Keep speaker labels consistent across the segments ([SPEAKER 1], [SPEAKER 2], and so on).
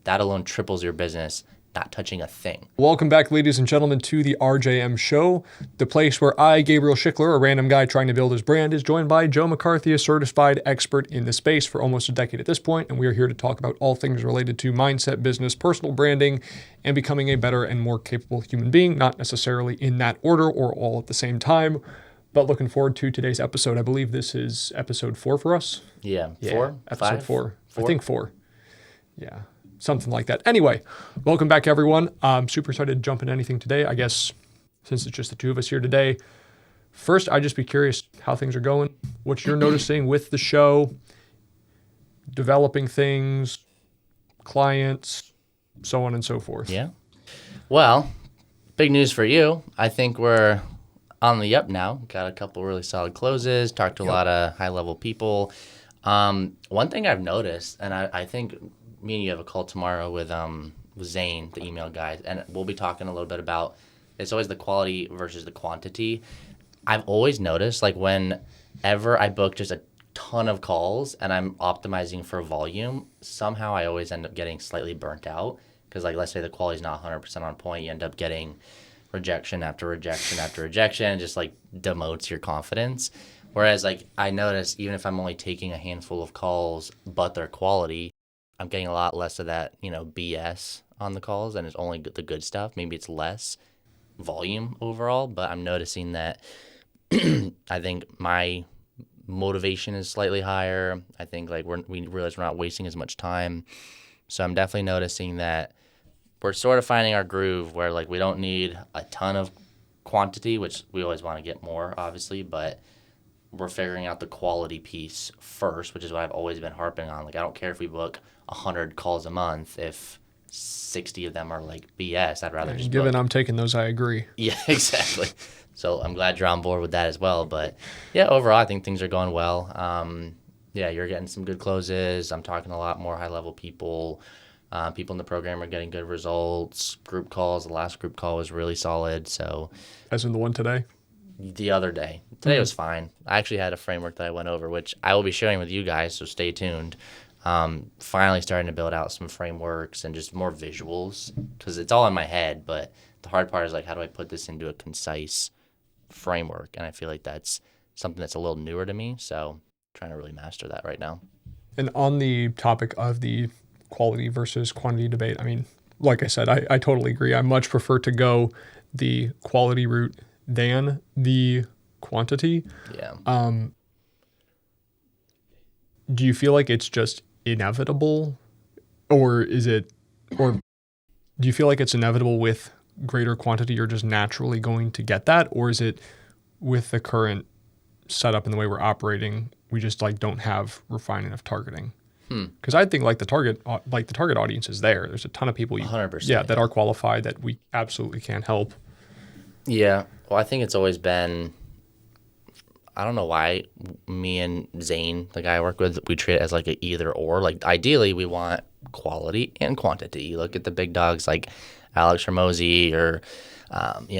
[SPEAKER 1] that alone triples your business, not touching a thing.
[SPEAKER 2] Welcome back, ladies and gentlemen, to the RJM show, the place where I, Gabriel Schickler, a random guy trying to build his brand, is joined by Joe McCarthy, a certified expert in the space for almost a decade at this point, and we are here to talk about all things related to mindset, business, personal branding, and becoming a better and more capable human being, not necessarily in that order or all at the same time, but looking forward to today's episode. I believe this is episode 4 for us.
[SPEAKER 1] Yeah.
[SPEAKER 2] Episode 4. I think 4. Yeah. Something like that. Anyway, welcome back, everyone. I'm super excited to jump into anything today. I guess since it's just the two of us here today, first, I'd just be curious how things are going, what you're noticing with the show, developing things, clients, so on and so forth.
[SPEAKER 1] Yeah. Well, big news for you. I think we're on the up now. Got a couple really solid closes, talked to a lot of high-level people. One thing I've noticed, and I think me and you have a call tomorrow with Zane, the email guy, and we'll be talking a little bit about, it's always the quality versus the quantity. I've always noticed, like, whenever I book just a ton of calls and I'm optimizing for volume, somehow I always end up getting slightly burnt out because, like, let's say the quality's not 100% on point, you end up getting rejection after rejection after rejection, and just, like, demotes your confidence. Whereas, like, I notice even if I'm only taking a handful of calls, but they're quality, I'm getting a lot less of that, BS on the calls, and it's only the good stuff. Maybe it's less volume overall, but I'm noticing that I think my motivation is slightly higher. I think, like, we realize we're not wasting as much time. So I'm definitely noticing that we're sort of finding our groove where, like, we don't need a ton of quantity, which we always want to get more, obviously, but we're figuring out the quality piece first, which is what I've always been harping on. Like, I don't care if we book 100 calls a month if 60 of them are, like, BS. I'd rather just
[SPEAKER 2] given I'm taking those, I agree.
[SPEAKER 1] Yeah, exactly. So I'm glad you're on board with that as well. But, yeah, overall, I think things are going well. Yeah, you're getting some good closes. I'm talking to a lot more high-level people. People in the program are getting good results. Group calls, the last group call was really solid. So,
[SPEAKER 2] as in the one today?
[SPEAKER 1] The other day. Today was fine. I actually had a framework that I went over, which I will be sharing with you guys, so stay tuned. Finally starting to build out some frameworks and just more visuals, because it's all in my head, but the hard part is, like, how do I put this into a concise framework? And I feel like that's something that's a little newer to me, so trying to really master that right now.
[SPEAKER 2] And on the topic of the quality versus quantity debate, I mean, like I said, I totally agree. I much prefer to go the quality route than the quantity.
[SPEAKER 1] Yeah.
[SPEAKER 2] Do you feel like it's just inevitable, or do you feel like it's inevitable with greater quantity, you're just naturally going to get that, or is it with the current setup and the way we're operating, we just, like, don't have refined enough targeting? Because I think, like, the target audience is there. There's a ton of people
[SPEAKER 1] 100%.
[SPEAKER 2] That are qualified that we absolutely can't help.
[SPEAKER 1] Yeah. Well, I think it's always been, I don't know why me and Zane, the guy I work with, we treat it as, like, a either or. Like, ideally, we want quality and quantity. You look at the big dogs like Alex Hormozy or,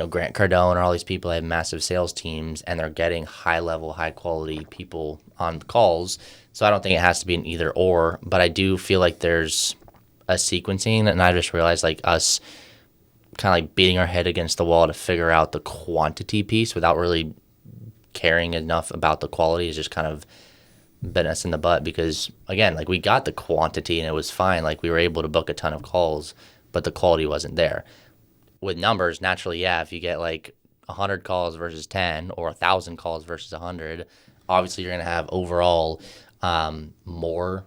[SPEAKER 1] Grant Cardone, or all these people that have massive sales teams, and they're getting high-level, high-quality people on calls. So I don't think it has to be an either or, but I do feel like there's a sequencing, and I just realized, like, us kind of, like, beating our head against the wall to figure out the quantity piece without really caring enough about the quality is just kind of bit us in the butt, because, again, like, we got the quantity and it was fine. Like, we were able to book a ton of calls, but the quality wasn't there. With numbers, naturally, yeah, if you get, like, 100 calls versus 10 or 1,000 calls versus 100, obviously you're going to have overall more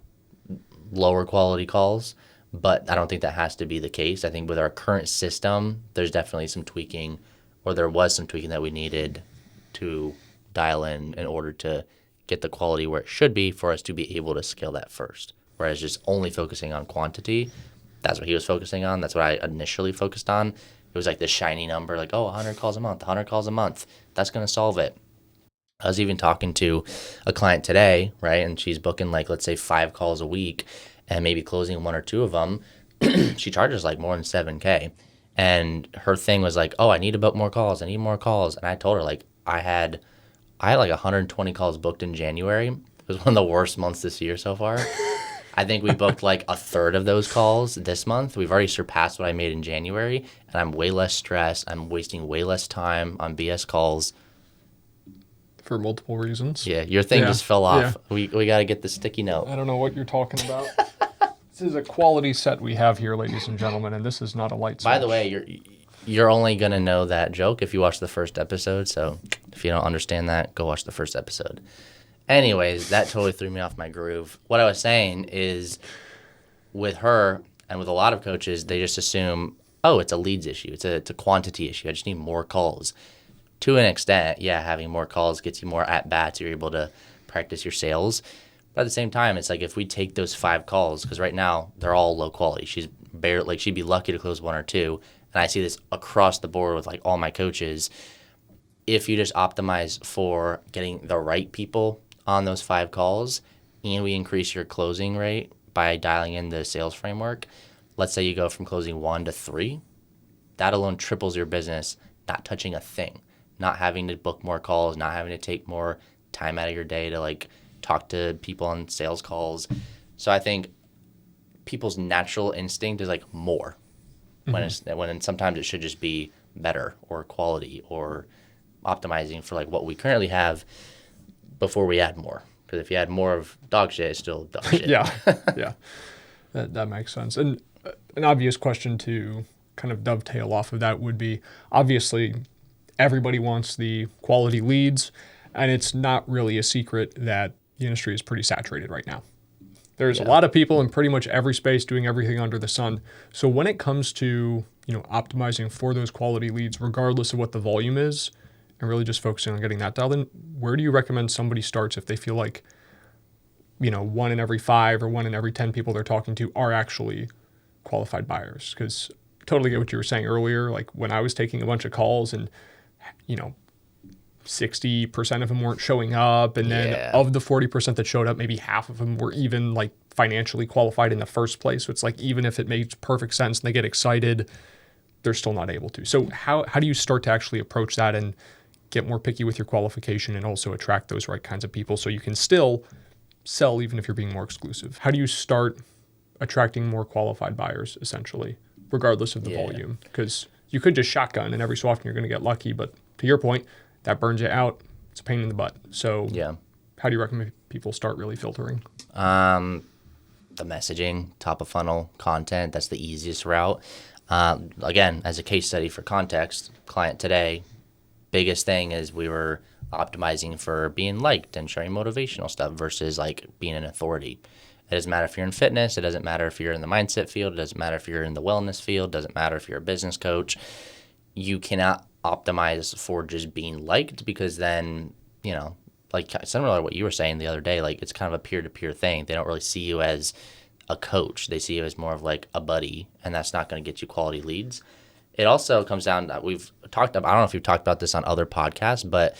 [SPEAKER 1] lower quality calls. But I don't think that has to be the case. I think with our current system, there's definitely some tweaking, or there was some tweaking that we needed to dial in order to get the quality where it should be for us to be able to scale that first. Whereas just only focusing on quantity, that's what he was focusing on. That's what I initially focused on. It was like this shiny number, like, 100 calls a month, 100 calls a month. That's going to solve it. I was even talking to a client today, right? And she's booking, like, let's say 5 calls a week and maybe closing 1 or 2 of them. She charges, like, more than $7,000. And her thing was like, I need to book more calls. I need more calls. And I told her, like, I had like 120 calls booked in January. It was one of the worst months this year so far. I think we booked like a third of those calls this month. We've already surpassed what I made in January, and I'm way less stressed. I'm wasting way less time on BS calls.
[SPEAKER 2] For multiple reasons.
[SPEAKER 1] Yeah, your thing just fell off.
[SPEAKER 2] Yeah.
[SPEAKER 1] We got to get the sticky note.
[SPEAKER 2] I don't know what you're talking about. This is a quality set we have here, ladies and gentlemen, and this is not a light switch.
[SPEAKER 1] By the way, you're only going to know that joke if you watch the first episode, so if you don't understand that, go watch the first episode. Anyways, that totally threw me off my groove. What I was saying is with her and with a lot of coaches, they just assume, oh, it's a leads issue. It's a quantity issue. I just need more calls. To an extent, yeah, having more calls gets you more at-bats. You're able to practice your sales. But at the same time, it's like if we take those 5 calls, because right now they're all low quality. She'd be lucky to close 1 or 2. And I see this across the board with like all my coaches. If you just optimize for getting the right people on those 5 calls and we increase your closing rate by dialing in the sales framework, let's say you go from closing 1 to 3, that alone triples your business, not touching a thing, not having to book more calls, not having to take more time out of your day to like talk to people on sales calls. So I think people's natural instinct is like more when sometimes it should just be better or quality or optimizing for like what we currently have before we add more. Because if you add more of dog shit, it's still dog shit.
[SPEAKER 2] Yeah. That makes sense. And an obvious question to kind of dovetail off of that would be, obviously, everybody wants the quality leads, and it's not really a secret that the industry is pretty saturated right now. There's a lot of people in pretty much every space doing everything under the sun. So when it comes to, optimizing for those quality leads, regardless of what the volume is, and really just focusing on getting that dialed in, where do you recommend somebody starts if they feel like, 1 in every 5 or 1 in every 10 people they're talking to are actually qualified buyers? Because totally get what you were saying earlier. Like when I was taking a bunch of calls and, 60% of them weren't showing up. And then of the 40% that showed up, maybe half of them were even like financially qualified in the first place. So it's like, even if it makes perfect sense and they get excited, they're still not able to. So how do you start to actually approach that and get more picky with your qualification and also attract those right kinds of people so you can still sell even if you're being more exclusive? How do you start attracting more qualified buyers, essentially, regardless of the volume? Because you could just shotgun and every so often you're going to get lucky. But to your point, that burns you out. It's a pain in the butt. So how do you recommend people start really filtering?
[SPEAKER 1] The messaging, top of funnel content, that's the easiest route. Again, as a case study for context, client today, biggest thing is we were optimizing for being liked and sharing motivational stuff versus like being an authority. It doesn't matter if you're in fitness. It doesn't matter if you're in the mindset field. It doesn't matter if you're in the wellness field. It doesn't matter if you're a business coach. You cannot optimize for just being liked, because then, like similar to what you were saying the other day, like it's kind of a peer-to-peer thing. They don't really see you as a coach. They see you as more of like a buddy, and that's not going to get you quality leads. It also comes down to, we've talked about, I don't know if you've talked about this on other podcasts, but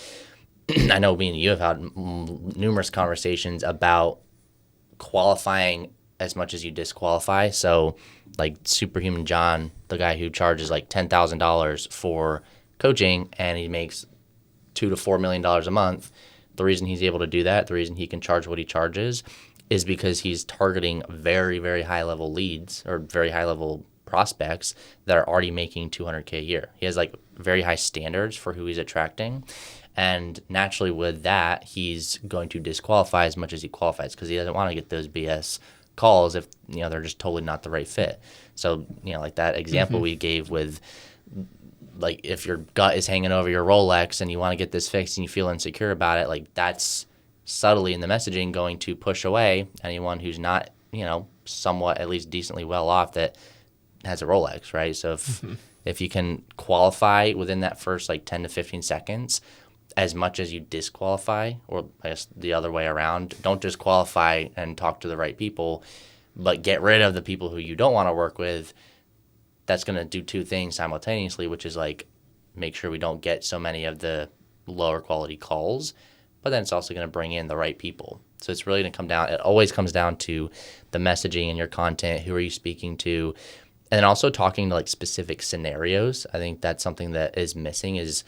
[SPEAKER 1] I know me and you have had numerous conversations about qualifying as much as you disqualify. So like Superhuman John, the guy who charges like $10,000 for coaching and he makes $2 to $4 million a month, the reason he's able to do that, the reason he can charge what he charges, is because he's targeting very, very high level leads or very high level prospects that are already making $200K a year. He has like very high standards for who he's attracting. And naturally with that, he's going to disqualify as much as he qualifies, because he doesn't want to get those BS calls if, they're just totally not the right fit. So, like that example we gave with, like, if your gut is hanging over your Rolex and you want to get this fixed and you feel insecure about it, like that's subtly in the messaging going to push away anyone who's not, somewhat at least decently well off that has a Rolex, right? So if you can qualify within that first like 10 to 15 seconds, as much as you disqualify, or I guess the other way around, don't just qualify and talk to the right people, but get rid of the people who you don't want to work with. That's going to do 2 things simultaneously, which is like make sure we don't get so many of the lower quality calls, but then it's also going to bring in the right people. So it's really going to come down, it always comes down to the messaging and your content. Who are you speaking to? And then also talking to like specific scenarios. I think that's something that is missing. Is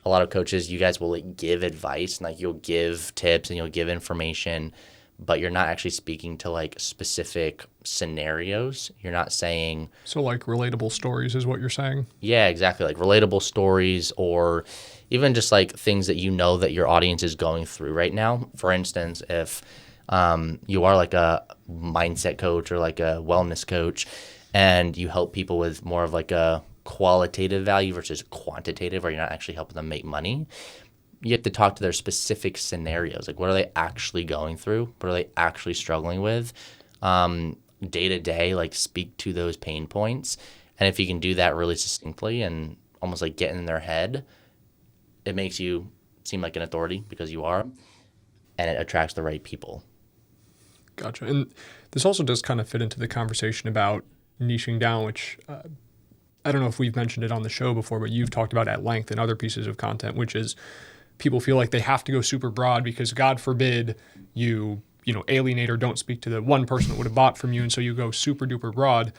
[SPEAKER 1] a lot of coaches, you guys will like give advice and like you'll give tips and you'll give information, but you're not actually speaking to like specific scenarios. You're not saying,
[SPEAKER 2] So like relatable stories is what you're saying?
[SPEAKER 1] yeah, exactly, like relatable stories, or even just like things that you know that your audience is going through right now. For instance, if you are like a mindset coach or like a wellness coach, and you help people with more of like a qualitative value versus quantitative, where you're not actually helping them make money, you have to talk to their specific scenarios. Like, what are they actually going through? What are they actually struggling with? Day to day, like speak to those pain points. And if you can do that really succinctly and almost like get in their head, it makes you seem like an authority because you are, and it attracts the right people.
[SPEAKER 2] Gotcha. And this also does kind of fit into the conversation about niching down, which I don't know if we've mentioned it on the show before, but you've talked about at length in other pieces of content, which is people feel like they have to go super broad because God forbid you alienate or don't speak to the one person that would have bought from you. And so you go super duper broad.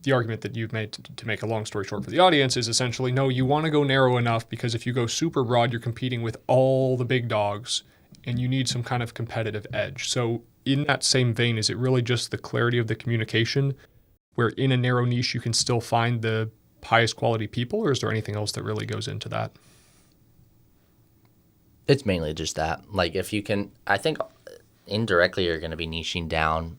[SPEAKER 2] The argument that you've made to make a long story short for the audience is essentially, no, you want to go narrow enough because if you go super broad, you're competing with all the big dogs and you need some kind of competitive edge. So in that same vein, is it really just the clarity of the communication where in a narrow niche you can still find the highest quality people, or is there anything else that really goes into that?
[SPEAKER 1] It's mainly just that. Like, if you can, I think indirectly you're going to be niching down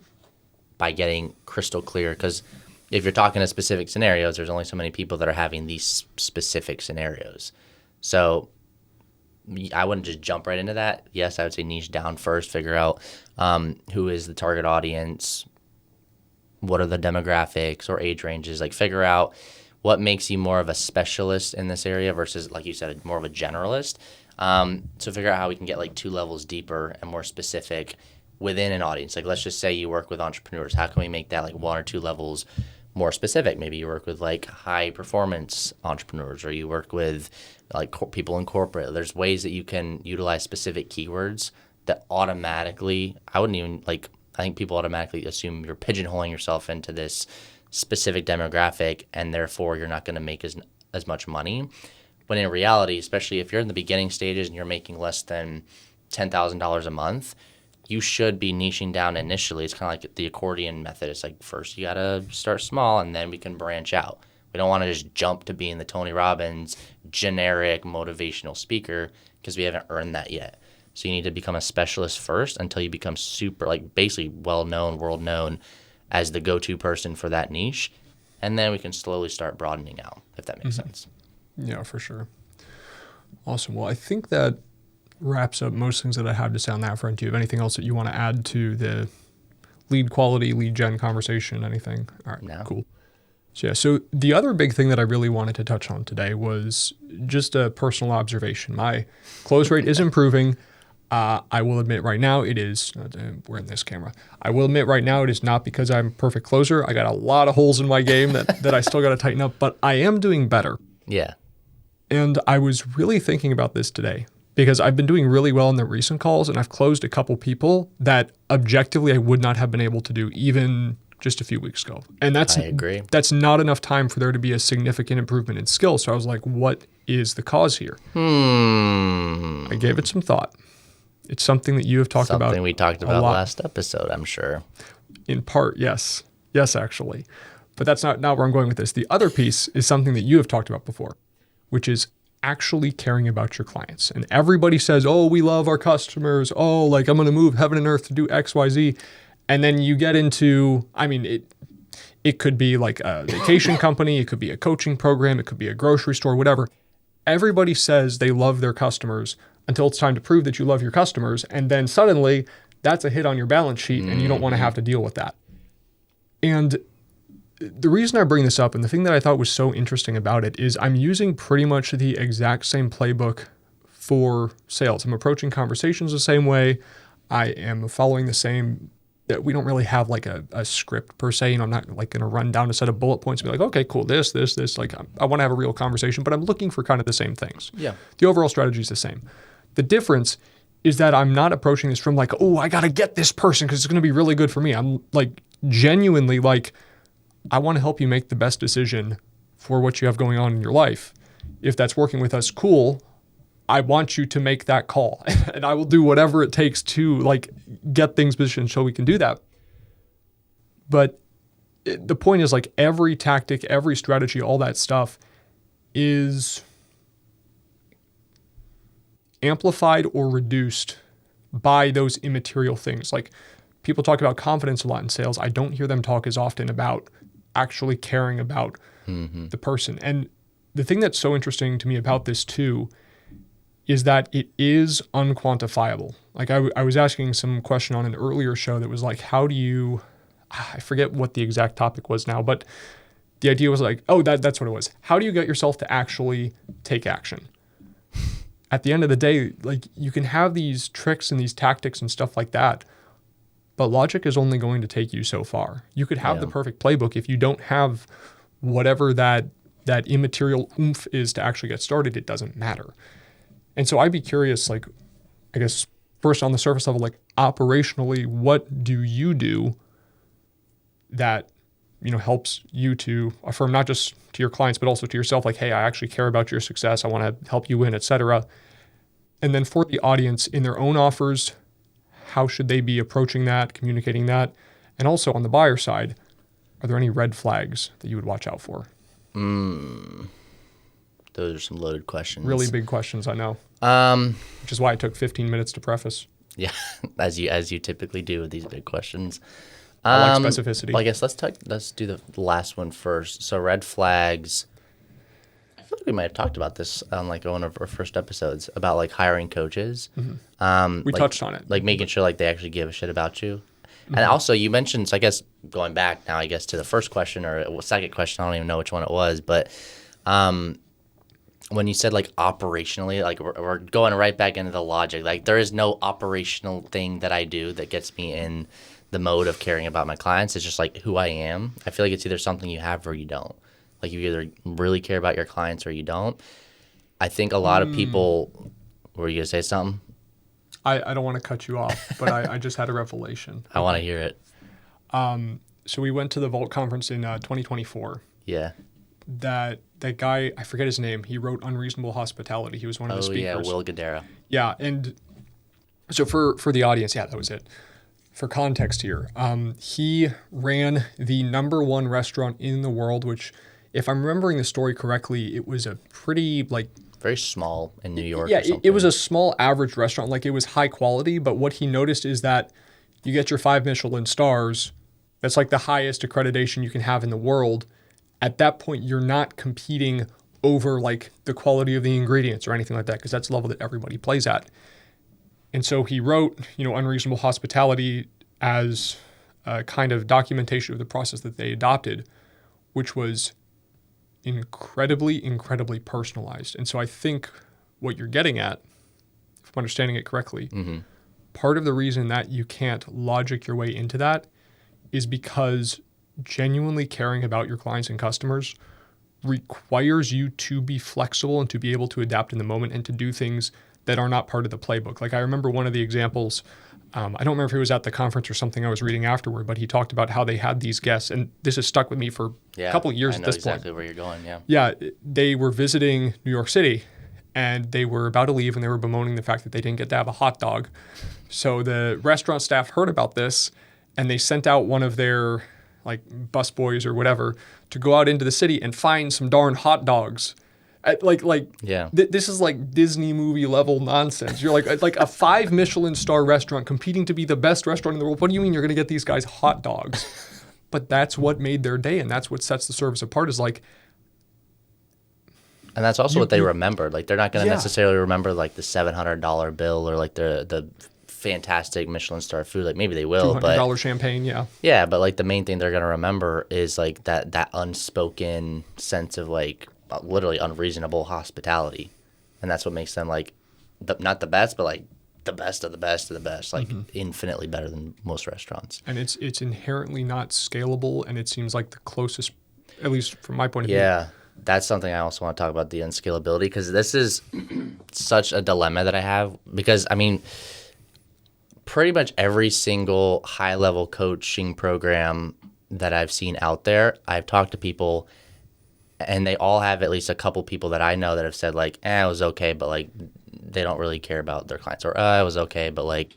[SPEAKER 1] by getting crystal clear, because if you're talking to specific scenarios, there's only so many people that are having these specific scenarios. So I wouldn't just jump right into that. Yes, I would say niche down first, figure out who is the target audience, what are the demographics or age ranges, like figure out what makes you more of a specialist in this area versus, like you said, more of a generalist. So figure out how we can get like 2 levels deeper and more specific within an audience. Like, let's just say you work with entrepreneurs. How can we make that like 1 or 2 levels more specific? Maybe you work with like high performance entrepreneurs, or you work with like people in corporate. There's ways that you can utilize specific keywords that automatically, I think people automatically assume you're pigeonholing yourself into this specific demographic, and therefore you're not going to make as much money. When in reality, especially if you're in the beginning stages and you're making less than $10,000 a month, you should be niching down initially. It's kind of like the accordion method. It's like, first you got to start small and then we can branch out. We don't want to just jump to being the Tony Robbins generic motivational speaker, because we haven't earned that yet. So you need to become a specialist first until you become super, like basically well-known, world-known as the go-to person for that niche. And then we can slowly start broadening out, if that makes sense.
[SPEAKER 2] Yeah, for sure. Awesome. Well, I think that wraps up most things that I have to say on that front. Do you have anything else that you want to add to the lead quality, lead gen conversation, anything? All right,
[SPEAKER 1] No.
[SPEAKER 2] Cool. So, yeah, so the other big thing that I really wanted to touch on today was just a personal observation. My close rate is improving. I will admit right now it is, we're in this camera. I will admit right now it is not because I'm a perfect closer. I got a lot of holes in my game that I still got to tighten up, but I am doing better.
[SPEAKER 1] Yeah.
[SPEAKER 2] And I was really thinking about this today because I've been doing really well in the recent calls, and I've closed a couple people that objectively I would not have been able to do even just a few weeks ago. And
[SPEAKER 1] I agree.
[SPEAKER 2] That's not enough time for there to be a significant improvement in skill. So I was like, what is the cause here? I gave it some thought. It's something that you have talked about.
[SPEAKER 1] Something we talked about last episode, I'm sure.
[SPEAKER 2] In part, yes. Yes, actually. But that's not where I'm going with this. The other piece is something that you have talked about before, which is actually caring about your clients. And everybody says, oh, we love our customers. Oh, like I'm going to move heaven and earth to do X, Y, Z. And then you get into, it could be like a vacation company. It could be a coaching program. It could be a grocery store, whatever. Everybody says they love their customers until it's time to prove that you love your customers. And then suddenly that's a hit on your balance sheet and you don't want to have to deal with that. And the reason I bring this up, and the thing that I thought was so interesting about it, is I'm using pretty much the exact same playbook for sales. I'm approaching conversations the same way. I am following the same, we don't really have like a script per se. I'm not like going to run down a set of bullet points and be like, okay, cool, this. Like I want to have a real conversation, but I'm looking for kind of the same things.
[SPEAKER 1] Yeah.
[SPEAKER 2] The overall strategy is the same. The difference is that I'm not approaching this from like, oh, I got to get this person because it's going to be really good for me. I'm like genuinely like, I want to help you make the best decision for what you have going on in your life. If that's working with us, cool. I want you to make that call and I will do whatever it takes to like get things positioned so we can do that. But the point is like every tactic, every strategy, all that stuff is amplified or reduced by those immaterial things. Like people talk about confidence a lot in sales. I don't hear them talk as often about actually caring about the person. And the thing that's so interesting to me about this too is that it is unquantifiable. Like I was asking some question on an earlier show that was like, how do you, I forget what the exact topic was now, but the idea was like, oh, that's what it was. How do you get yourself to actually take action? At the end of the day, like you can have these tricks and these tactics and stuff like that, but logic is only going to take you so far. You could have the perfect playbook. If you don't have whatever that immaterial oomph is to actually get started, it doesn't matter. And so I'd be curious, like, I guess first on the surface level, like operationally, what do you do that, you know, helps you to affirm not just to your clients, but also to yourself, like, hey, I actually care about your success. I want to help you win, et cetera. And then for the audience in their own offers, how should they be approaching that, communicating that? And also on the buyer side, are there any red flags that you would watch out for?
[SPEAKER 1] Those are some loaded questions.
[SPEAKER 2] Really big questions, I know. Which is why it took 15 minutes to preface.
[SPEAKER 1] Yeah, as you typically do with these big questions.
[SPEAKER 2] I like specificity.
[SPEAKER 1] Well, I guess let's do the last one first. So red flags. I feel like we might have talked about this on like one of our first episodes about like hiring coaches.
[SPEAKER 2] We touched on it.
[SPEAKER 1] Like making sure like they actually give a shit about you. And also you mentioned, so I guess going back now, I guess to the first question or second question, I don't even know which one it was, but when you said like operationally, like we're going right back into the logic. Like there is no operational thing that I do that gets me in the mode of caring about my clients. It's just like who I am. I feel like it's either something you have or you don't. Like you either really care about your clients or you don't. I think a lot of people, were you going to say something?
[SPEAKER 2] I don't want to cut you off, but I just had a revelation.
[SPEAKER 1] I want to hear it.
[SPEAKER 2] So we went to the Vault conference in 2024.
[SPEAKER 1] Yeah.
[SPEAKER 2] That guy, I forget his name, he wrote Unreasonable Hospitality. He was one of the speakers.
[SPEAKER 1] Oh, yeah, Will Guidara.
[SPEAKER 2] Yeah, and so for the audience, yeah, that was it. For context here, he ran the #1 restaurant in the world, which, if I'm remembering the story correctly, it was a pretty, like...
[SPEAKER 1] Very small in New York
[SPEAKER 2] Yeah,
[SPEAKER 1] or something.
[SPEAKER 2] it was a small average restaurant. Like, it was high quality, but what he noticed is that you get your 5 Michelin stars, that's like the highest accreditation you can have in the world. At that point, you're not competing over like the quality of the ingredients or anything like that, because that's the level that everybody plays at. And so he wrote, Unreasonable Hospitality as a kind of documentation of the process that they adopted, which was incredibly, incredibly personalized. And so I think what you're getting at, if I'm understanding it correctly, part of the reason that you can't logic your way into that is because genuinely caring about your clients and customers requires you to be flexible and to be able to adapt in the moment and to do things that are not part of the playbook. Like I remember one of the examples, I don't remember if it was at the conference or something I was reading afterward, but he talked about how they had these guests, and this has stuck with me for a couple of years at this point. I know exactly
[SPEAKER 1] where you're going, yeah.
[SPEAKER 2] Yeah, they were visiting New York City, and they were about to leave, and they were bemoaning the fact that they didn't get to have a hot dog. So the restaurant staff heard about this, and they sent out one of their like busboys or whatever to go out into the city and find some darn hot dogs. This is like Disney movie level nonsense. You're like a 5 Michelin star restaurant competing to be the best restaurant in the world. What do you mean you're going to get these guys hot dogs? But that's what made their day, and that's what sets the service apart. Is like,
[SPEAKER 1] and that's also what they remembered. Like they're not going to necessarily remember like the $700 bill or like the fantastic Michelin star food. Like maybe they will, but
[SPEAKER 2] $200 champagne,
[SPEAKER 1] yeah. But like the main thing they're going to remember is like that unspoken sense of like literally unreasonable hospitality, and that's what makes them like not the best, but like the best of the best of the best, like infinitely better than most restaurants.
[SPEAKER 2] And it's inherently not scalable, and it seems like the closest, at least from my point of view.
[SPEAKER 1] Yeah, that's something I also want to talk about, the unscalability, because this is such a dilemma that I have, because I mean, pretty much every single high-level coaching program that I've seen out there, I've talked to people, and they all have at least a couple people that I know that have said like, it was okay, but like they don't really care about their clients, or it was okay, but like,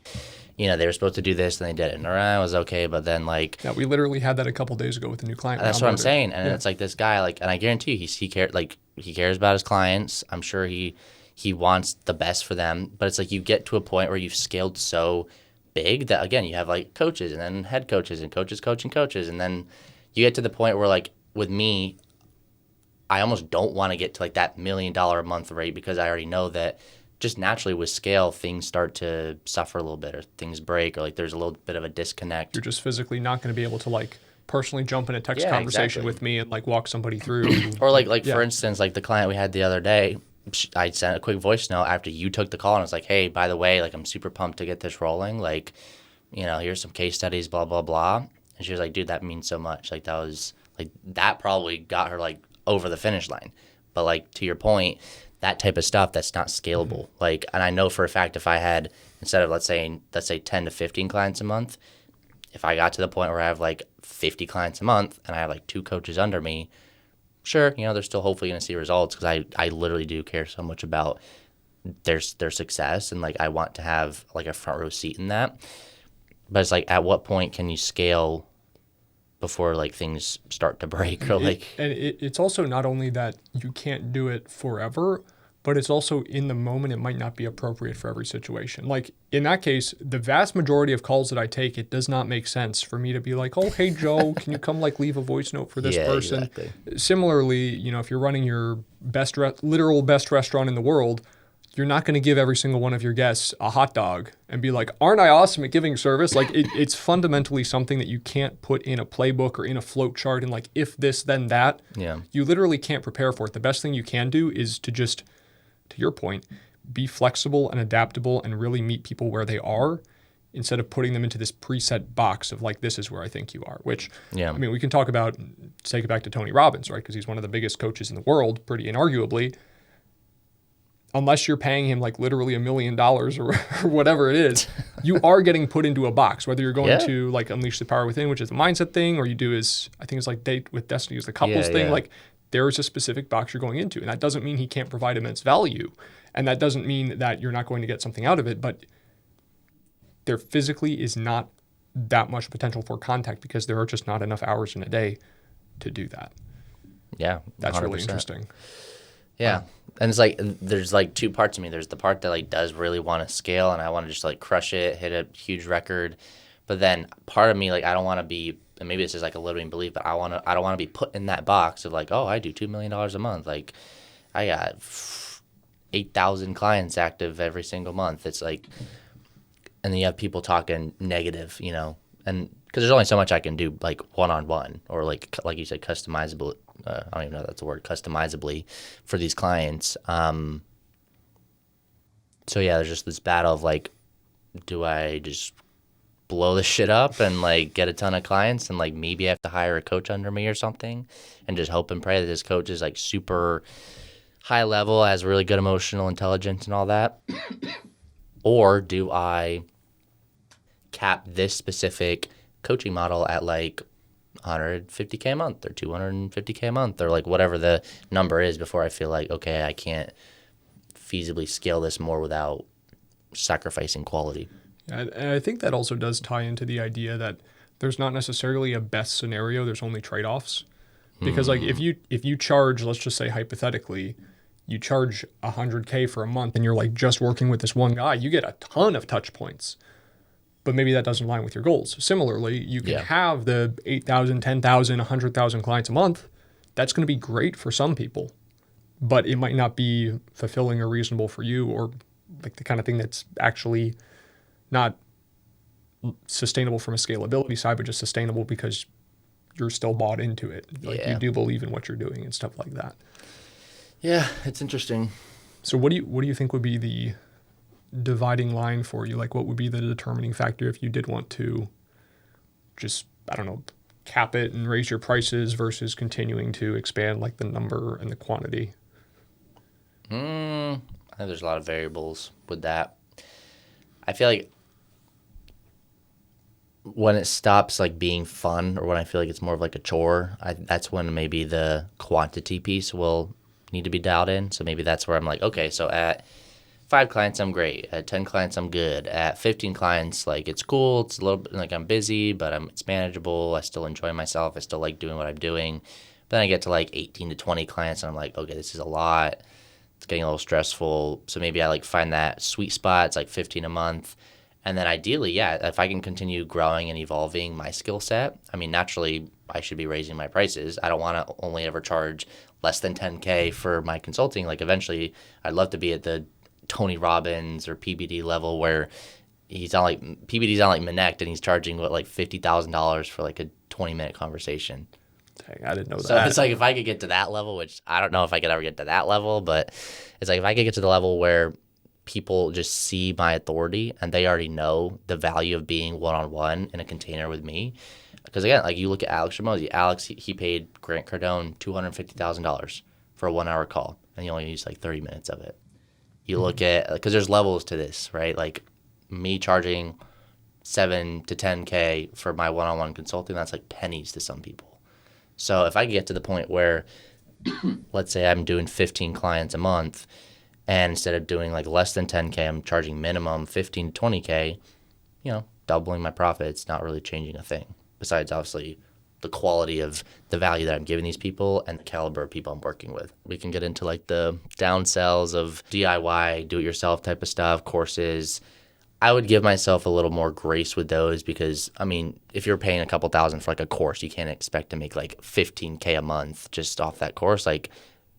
[SPEAKER 1] they were supposed to do this and they didn't, or it was okay, but then like,
[SPEAKER 2] Yeah, we literally had that a couple days ago with a new client.
[SPEAKER 1] that's what I'm saying. And it's like this guy, like, and I guarantee you, he cares about his clients. I'm sure he wants the best for them, but it's like you get to a point where you've scaled so big that again, you have like coaches and then head coaches and coaches coaching coaches, and then you get to the point where like with me, I almost don't want to get to like that $1 million a month rate, because I already know that just naturally with scale, things start to suffer a little bit, or things break, or like there's a little bit of a disconnect.
[SPEAKER 2] You're just physically not going to be able to like personally jump in a text conversation with me and like walk somebody through.
[SPEAKER 1] Or like for instance, like the client we had the other day, I sent a quick voice note after you took the call, and I was like, hey, by the way, like I'm super pumped to get this rolling. Like, here's some case studies, blah, blah, blah. And she was like, dude, that means so much. Like that probably got her like over the finish line. But like to your point, that type of stuff, that's not scalable. Mm-hmm. Like, and I know for a fact, if I had, instead of let's say 10 to 15 clients a month, if I got to the point where I have like 50 clients a month and I have like 2 coaches under me, sure, they're still hopefully going to see results, because I literally do care so much about their success, and like I want to have like a front row seat in that. But it's like, at what point can you scale before like things start to break, or like?
[SPEAKER 2] It's also not only that you can't do it forever, but it's also in the moment it might not be appropriate for every situation. Like in that case, the vast majority of calls that I take, it does not make sense for me to be like, oh, hey, Joe, can you come like leave a voice note for this person? Exactly. Similarly, if you're running your literal best restaurant in the world, you're not going to give every single one of your guests a hot dog and be like, aren't I awesome at giving service? Like it's fundamentally something that you can't put in a playbook or in a float chart and like, if this, then that.
[SPEAKER 1] Yeah.
[SPEAKER 2] You literally can't prepare for it. The best thing you can do is to just, to your point, be flexible and adaptable and really meet people where they are, instead of putting them into this preset box of like, this is where I think you are, which, I mean, we can talk about, take it back to Tony Robbins, right? Because he's one of the biggest coaches in the world, pretty inarguably. Unless you're paying him like literally $1 million or whatever it is, you are getting put into a box, whether you're going to like unleash the power within, which is a mindset thing, or you do is, I think it's like date with destiny is the couples thing. Like there's a specific box you're going into, and that doesn't mean he can't provide immense value. And that doesn't mean that you're not going to get something out of it, but there physically is not that much potential for contact, because there are just not enough hours in a day to do that.
[SPEAKER 1] Yeah. 100%.
[SPEAKER 2] That's really interesting.
[SPEAKER 1] Yeah. And it's like, there's like 2 parts of me. There's the part that like does really want to scale, and I want to just like crush it, hit a huge record. But then part of me, like, I don't want to be, and maybe this is like a limiting belief, but I don't want to be put in that box of like, oh, I do $2 million a month. Like I got 8,000 clients active every single month. It's like, and then you have people talking negative, and because there's only so much I can do like one-on-one, or like you said, customizable. I don't even know if that's a word, customizably for these clients. So yeah, there's just this battle of like, do I just blow this shit up and like get a ton of clients, and like maybe I have to hire a coach under me or something, and just hope and pray that this coach is like super high level, has really good emotional intelligence and all that? Or do I cap this specific coaching model at like $150K a month or $250K a month, or like whatever the number is, before I feel like, okay, I can't feasibly scale this more without sacrificing quality?
[SPEAKER 2] And I think that also does tie into the idea that there's not necessarily a best scenario. There's only trade-offs. Because like if you charge, let's just say hypothetically, you charge $100K for a month and you're like just working with this one guy, you get a ton of touch points. But maybe that doesn't align with your goals. Similarly, you can have the 8,000, 10,000, 100,000 clients a month. That's going to be great for some people, but it might not be fulfilling or reasonable for you, or like the kind of thing that's actually not sustainable from a scalability side, but just sustainable because you're still bought into it. Like you do believe in what you're doing and stuff like that.
[SPEAKER 1] Yeah, it's interesting.
[SPEAKER 2] So what do you think would be the dividing line for you? Like what would be the determining factor if you did want to just, I don't know, cap it and raise your prices versus continuing to expand like the number and the quantity?
[SPEAKER 1] I think there's a lot of variables with that. I feel like when it stops like being fun, or when I feel like it's more of like a chore, that's when maybe the quantity piece will need to be dialed in. So maybe that's where I'm like, okay, so at 5 clients, I'm great. At 10 clients, I'm good. At 15 clients, like it's cool. It's a little bit like I'm busy, but it's manageable. I still enjoy myself. I still like doing what I'm doing. But then I get to like 18 to 20 clients, and I'm like, okay, this is a lot. It's getting a little stressful. So maybe I like find that sweet spot. It's like 15 a month. And then ideally, yeah, if I can continue growing and evolving my skill set, I mean, naturally, I should be raising my prices. I don't want to only ever charge less than 10K for my consulting. Like eventually, I'd love to be at the Tony Robbins or PBD level where he's on like PBD's on like Minect and he's charging like $50,000 for like a 20-minute conversation.
[SPEAKER 2] Dang, I didn't know that.
[SPEAKER 1] So it's like if I could get to that level, which I don't know if I could ever get to that level, but it's like if I could get to the level where people just see my authority and they already know the value of being one-on-one in a container with me. Because again, like you look at Alex Ramosi. Alex, he paid Grant Cardone $250,000 for a 1-hour call, and he only used like 30 minutes of it. You look at, because there's levels to this, right? Like me charging 7 to 10K for my one-on-one consulting, that's like pennies to some people. So if I get to the point where, let's say I'm doing 15 clients a month, and instead of doing like less than 10K, I'm charging minimum 15 to 20K, doubling my profits, not really changing a thing. Besides, obviously, the quality of the value that I'm giving these people and the caliber of people I'm working with. We can get into like the downsells of DIY, do-it-yourself type of stuff, courses. I would give myself a little more grace with those because, I mean, if you're paying a couple thousand for like a course, you can't expect to make like 15K a month just off that course. Like,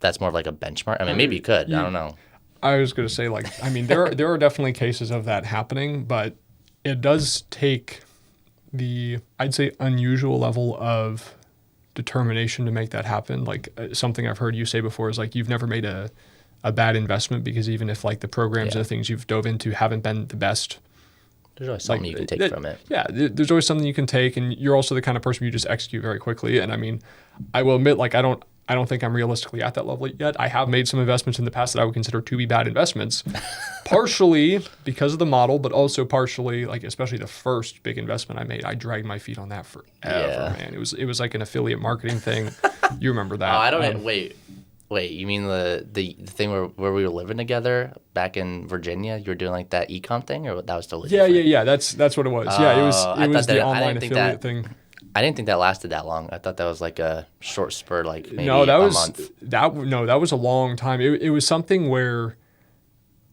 [SPEAKER 1] that's more of like a benchmark. I mean, maybe you could. I don't know.
[SPEAKER 2] I was going to say, like, I mean, there are definitely cases of that happening, but it does take I'd say, unusual level of determination to make that happen. Like something I've heard you say before is like you've never made a bad investment because even if like the programs and the things you've dove into haven't been the best,
[SPEAKER 1] there's always something you can take from it.
[SPEAKER 2] Yeah, there's always something you can take, and you're also the kind of person you just execute very quickly. And I mean, I will admit, like I don't think I'm realistically at that level yet. I have made some investments in the past that I would consider to be bad investments, partially because of the model, but also partially, like especially the first big investment I made, I dragged my feet on that forever, man. It was like an affiliate marketing thing. You remember that?
[SPEAKER 1] Oh, I don't. Wait. You mean the thing where we were living together back in Virginia? You were doing like that e-com thing, or that was totally different?
[SPEAKER 2] Yeah. That's what it was. Yeah, it was the online affiliate thing.
[SPEAKER 1] I didn't think that lasted that long. I thought that was like a short spurt, like maybe
[SPEAKER 2] a
[SPEAKER 1] month.
[SPEAKER 2] That was a long time. It was something where,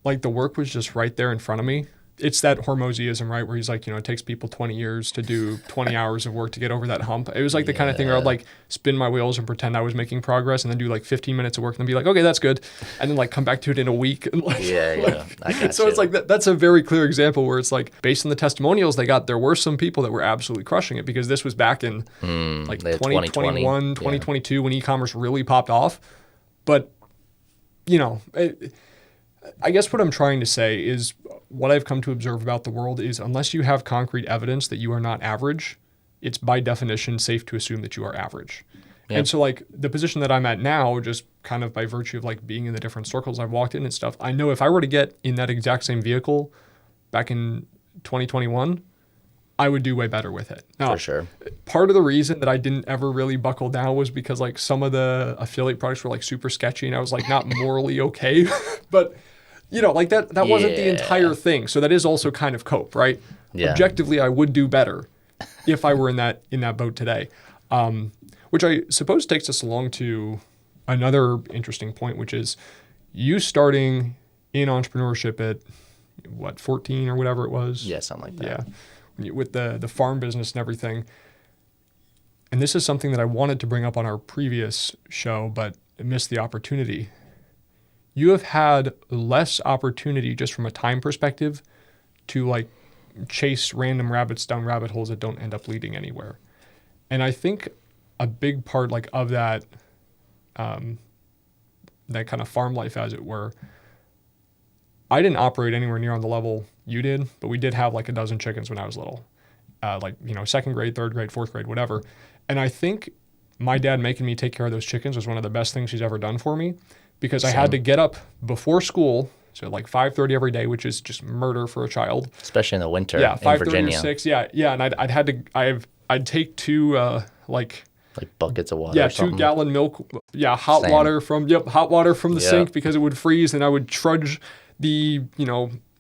[SPEAKER 2] like, the work was just right there in front of me. It's that Hormozyism, right, where he's like, it takes people 20 years to do 20 hours of work to get over that hump. It was like the kind of thing where I'd like spin my wheels and pretend I was making progress, and then do like 15 minutes of work, and then be like, okay, that's good, and then like come back to it in a week. And like,
[SPEAKER 1] I got
[SPEAKER 2] so
[SPEAKER 1] you.
[SPEAKER 2] it's like that's a very clear example where it's like based on the testimonials they got, there were some people that were absolutely crushing it because this was back in like 2021, 2022 when e-commerce really popped off. But I guess what I'm trying to say is what I've come to observe about the world is unless you have concrete evidence that you are not average, it's by definition safe to assume that you are average. Yep. And so like the position that I'm at now, just kind of by virtue of like being in the different circles I've walked in and stuff, I know if I were to get in that exact same vehicle back in 2021, I would do way better with it. Now,
[SPEAKER 1] for sure.
[SPEAKER 2] Part of the reason that I didn't ever really buckle down was because like some of the affiliate products were like super sketchy and I was like not morally okay. But like that wasn't the entire thing. So that is also kind of cope, right? Yeah. Objectively, I would do better if I were in that boat today. Which I suppose takes us along to another interesting point, which is you starting in entrepreneurship at 14 or whatever it was?
[SPEAKER 1] Yeah, something like that.
[SPEAKER 2] Yeah. With the farm business and everything. And this is something that I wanted to bring up on our previous show, but missed the opportunity. You have had less opportunity just from a time perspective to like chase random rabbits down rabbit holes that don't end up leading anywhere. And I think a big part like of that, that kind of farm life, as it were, I didn't operate anywhere near on the level you did, but we did have like a dozen chickens when I was little, second grade, third grade, fourth grade, whatever. And I think my dad making me take care of those chickens was one of the best things he's ever done for me. Because I had to get up before school, so like 5:30 every day, which is just murder for a child.
[SPEAKER 1] Especially in the winter.
[SPEAKER 2] Yeah, 5:30
[SPEAKER 1] in Virginia.
[SPEAKER 2] to 6. Yeah, and I'd take two like
[SPEAKER 1] buckets of water.
[SPEAKER 2] Yeah,
[SPEAKER 1] or something.
[SPEAKER 2] 2-gallon milk. Yeah, hot water from the sink because it would freeze, and I would trudge the,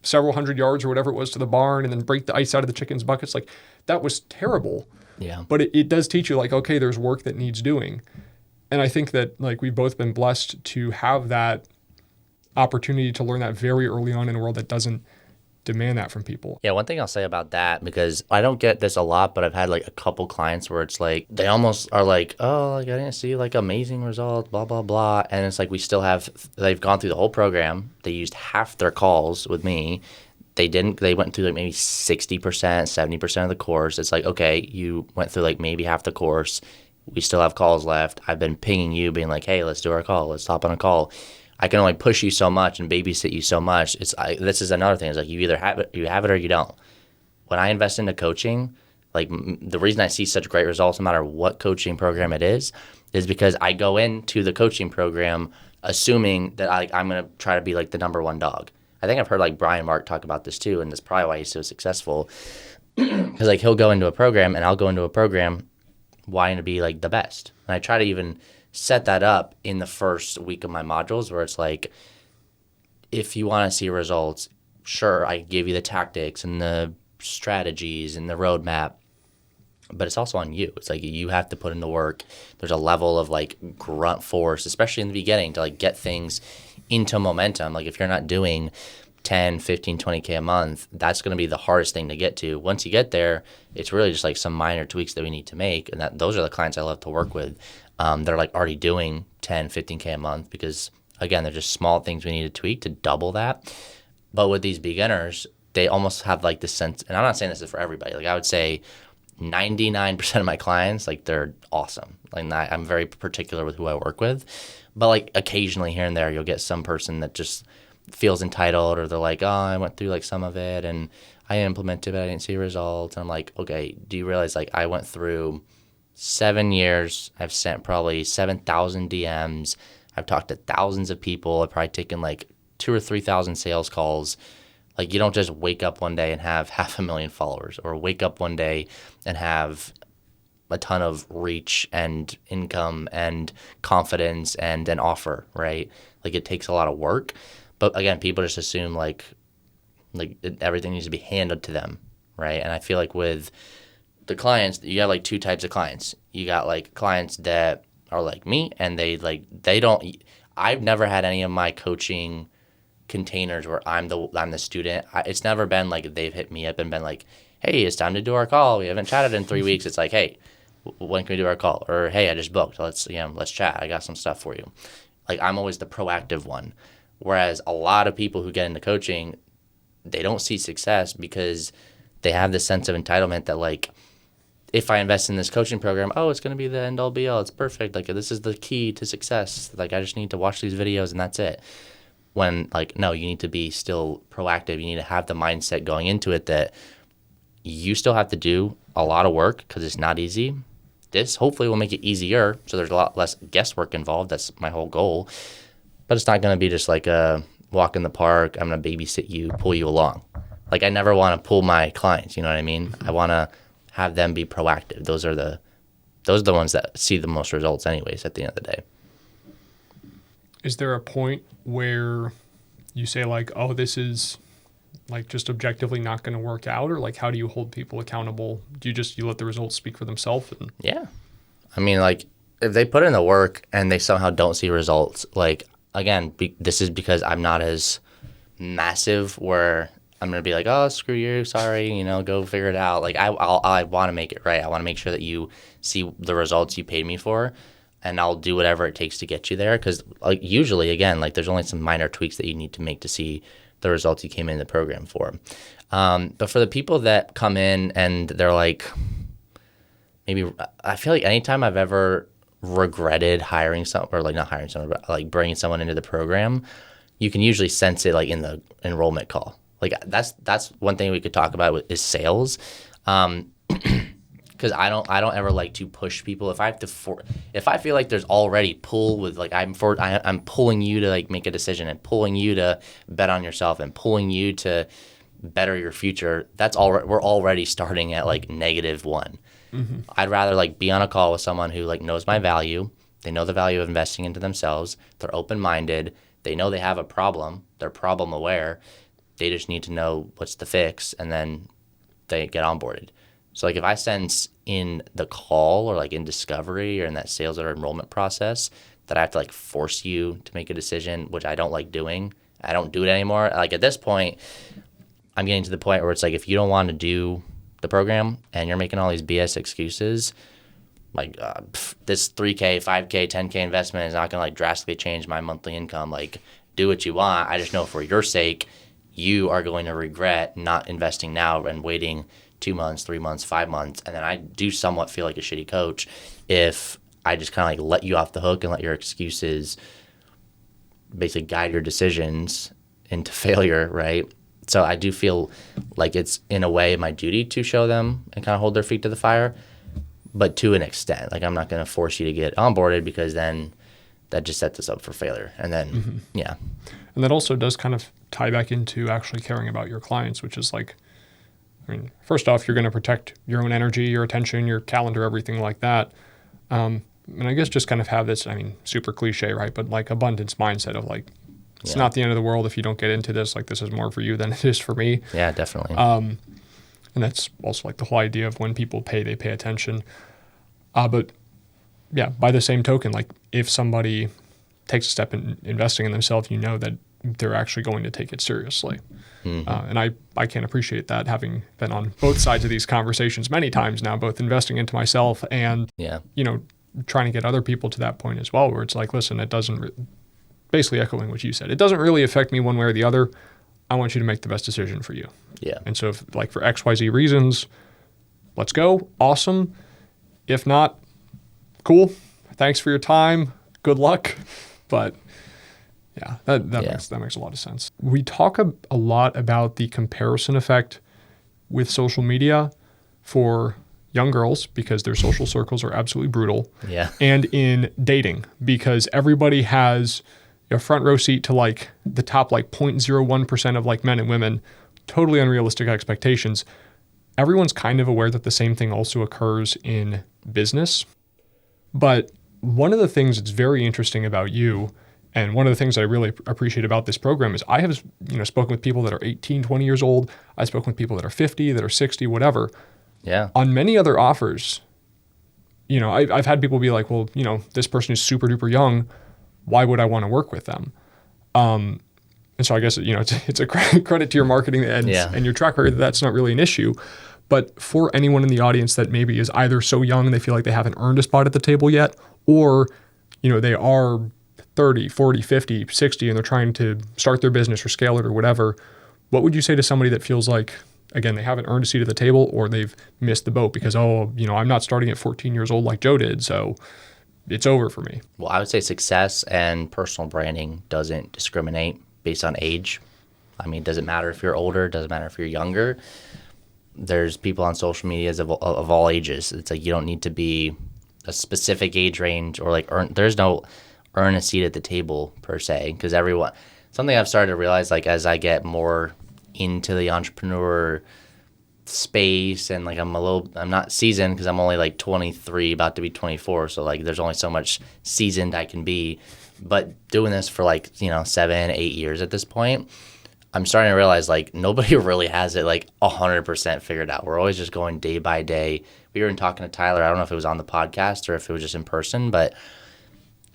[SPEAKER 2] several hundred yards or whatever it was to the barn and then break the ice out of the chickens' buckets. Like, that was terrible.
[SPEAKER 1] Yeah.
[SPEAKER 2] But it does teach you, like, okay, there's work that needs doing. And I think that, like, we've both been blessed to have that opportunity to learn that very early on in a world that doesn't demand that from people.
[SPEAKER 1] Yeah, one thing I'll say about that, because I don't get this a lot, but I've had like a couple clients where it's like they almost are like, oh, like I didn't see like amazing results, blah blah blah, and it's like they've gone through the whole program, they used half their calls with me, they went through like maybe 60%, 70% of the course. It's like, okay, you went through like maybe half the course, we still have calls left, I've been pinging you being like, hey, let's do our call, let's hop on a call. I can only push you so much and babysit you so much. This is another thing. It's like you either have it or you don't. When I invest into coaching, like the reason I see such great results no matter what coaching program it is because I go into the coaching program assuming that I'm going to try to be like the number one dog. I think I've heard like Brian Mark talk about this too, and that's probably why he's so successful. Because like he'll go into a program and I'll go into a program wanting to be like the best. And I try to even set that up in the first week of my modules where it's like, if you want to see results, sure, I give you the tactics and the strategies and the roadmap, but it's also on you. It's like you have to put in the work. There's a level of like grunt force, especially in the beginning, to like get things into momentum. Like if you're not doing 10, 15, 20K a month, that's going to be the hardest thing to get to. Once you get there, it's really just like some minor tweaks that we need to make. And those are the clients I love to work with. They're like already doing 10, 15K a month because, again, they're just small things we need to tweak to double that. But with these beginners, they almost have like this sense, and I'm not saying this is for everybody. Like I would say 99% of my clients, like they're awesome. Like I'm very particular with who I work with. But like occasionally here and there, you'll get some person that just feels entitled, or they're like, oh, I went through like some of it and I implemented it, but I didn't see results. And I'm like, okay, do you realize like I went through 7 years, I've sent probably 7,000 DMs, I've talked to thousands of people, I've probably taken like 2,000 or 3,000 sales calls. Like you don't just wake up one day and have 500,000 followers, or wake up one day and have a ton of reach and income and confidence and an offer, right? Like it takes a lot of work. But again, people just assume like everything needs to be handed to them, right? And I feel like with the clients, you have like two types of clients. You got like clients that are like me, and I've never had any of my coaching containers where I'm the student. It's never been like they've hit me up and been like, hey, it's time to do our call. We haven't chatted in 3 weeks. It's like, hey, when can we do our call? Or hey, I just booked. Let's chat. I got some stuff for you. Like I'm always the proactive one. Whereas a lot of people who get into coaching, they don't see success because they have this sense of entitlement that like, if I invest in this coaching program, oh, it's going to be the end all be all. It's perfect. Like this is the key to success. Like I just need to watch these videos and that's it. When like, no, you need to be still proactive. You need to have the mindset going into it that you still have to do a lot of work because it's not easy. This hopefully will make it easier. So there's a lot less guesswork involved. That's my whole goal. But it's not going to be just like a walk in the park. I'm going to babysit you, pull you along. Like I never want to pull my clients. You know what I mean? I want to have them be proactive. Those are the ones that see the most results anyways at the end of the day.
[SPEAKER 2] Is there a point where you say like, oh, this is like just objectively not going to work out? Or like, how do you hold people accountable? Do you let the results speak for themselves?
[SPEAKER 1] Yeah. I mean, like if they put in the work and they somehow don't see results, like again, this is because I'm not as massive where I'm going to be like, oh, screw you, sorry, go figure it out. Like I want to make it right. I want to make sure that you see the results you paid me for, and I'll do whatever it takes to get you there. Because like usually, again, like there's only some minor tweaks that you need to make to see the results you came in the program for. But for the people that come in and they're like, maybe I feel like anytime I've ever regretted hiring someone, or like not hiring someone, but like bringing someone into the program, you can usually sense it like in the enrollment call. Like that's one thing we could talk about is sales, because I don't ever like to push people. If I feel like there's already pull with like I'm pulling you to like make a decision and pulling you to bet on yourself and pulling you to better your future. We're already starting at like -1. Mm-hmm. I'd rather like be on a call with someone who like knows my value. They know the value of investing into themselves. They're open-minded. They know they have a problem. They're problem aware. They just need to know what's the fix, and then they get onboarded. So like if I sense in the call or like in discovery or in that sales or enrollment process that I have to like force you to make a decision, which I don't like doing, I don't do it anymore. Like at this point, I'm getting to the point where it's like if you don't want to do the program and you're making all these BS excuses, like this 3K, 5K, 10K investment is not going to like drastically change my monthly income. Like do what you want. I just know for your sake, you are going to regret not investing now and waiting 2 months, 3 months, 5 months. And then I do somewhat feel like a shitty coach if I just kind of like let you off the hook and let your excuses basically guide your decisions into failure, right? So I do feel like it's in a way my duty to show them and kind of hold their feet to the fire, but to an extent. Like I'm not going to force you to get onboarded because then that just sets us up for failure. And then, yeah.
[SPEAKER 2] And that also does kind of tie back into actually caring about your clients, which is like, I mean, first off, you're going to protect your own energy, your attention, your calendar, everything like that. And I guess just kind of have this, I mean, super cliche, right? But like abundance mindset of like, it's not the end of the world if you don't get into this. Like this is more for you than it is for me.
[SPEAKER 1] Yeah, definitely.
[SPEAKER 2] And that's also like the whole idea of when people pay, they pay attention. But yeah, by the same token, like if somebody takes a step in investing in themselves, you know that they're actually going to take it seriously. And I can appreciate that, having been on both sides of these conversations many times now, both investing into myself and, you know, trying to get other people to that point as well, where it's like, listen, it doesn't, basically echoing what you said, it doesn't really affect me one way or the other. I want you to make the best decision for you.
[SPEAKER 1] Yeah.
[SPEAKER 2] And so if like for XYZ reasons, let's go. Awesome. If not, cool. Thanks for your time. Good luck. But yeah, that makes a lot of sense. We talk a lot about the comparison effect with social media for young girls because their social circles are absolutely brutal.
[SPEAKER 1] Yeah.
[SPEAKER 2] And in dating because everybody has a front row seat to like the top like 0.01% of like men and women, totally unrealistic expectations. Everyone's kind of aware that the same thing also occurs in business. But one of the things that's very interesting about you, and one of the things that I really appreciate about this program is I have, you know, spoken with people that are 18, 20 years old. I've spoken with people that are 50, that are 60, whatever.
[SPEAKER 1] Yeah.
[SPEAKER 2] On many other offers, you know, I've had people be like, well, you know, this person is super duper young. Why would I want to work with them? And so I guess, you know, it's a credit to your marketing and your track record that that's not really an issue. But for anyone in the audience that maybe is either so young they feel like they haven't earned a spot at the table yet, or, you know, they are 30, 40, 50, 60, and they're trying to start their business or scale it or whatever, what would you say to somebody that feels like, again, they haven't earned a seat at the table or they've missed the boat because, oh, you know, I'm not starting at 14 years old like Joe did, so it's over for me?
[SPEAKER 1] Well, I would say success and personal branding doesn't discriminate based on age. I mean, it doesn't matter if you're older, it doesn't matter if you're younger. There's people on social media of all ages. It's like you don't need to be a specific age range or like there's no earn a seat at the table per se, because something I've started to realize, like as I get more into the entrepreneur space and like I'm not seasoned because I'm only like 23, about to be 24. So like there's only so much seasoned I can be, but doing this for like, you know, 7, 8 years at this point, I'm starting to realize like nobody really has it like 100% figured out. We're always just going day by day. We were talking to Tyler. I don't know if it was on the podcast or if it was just in person, but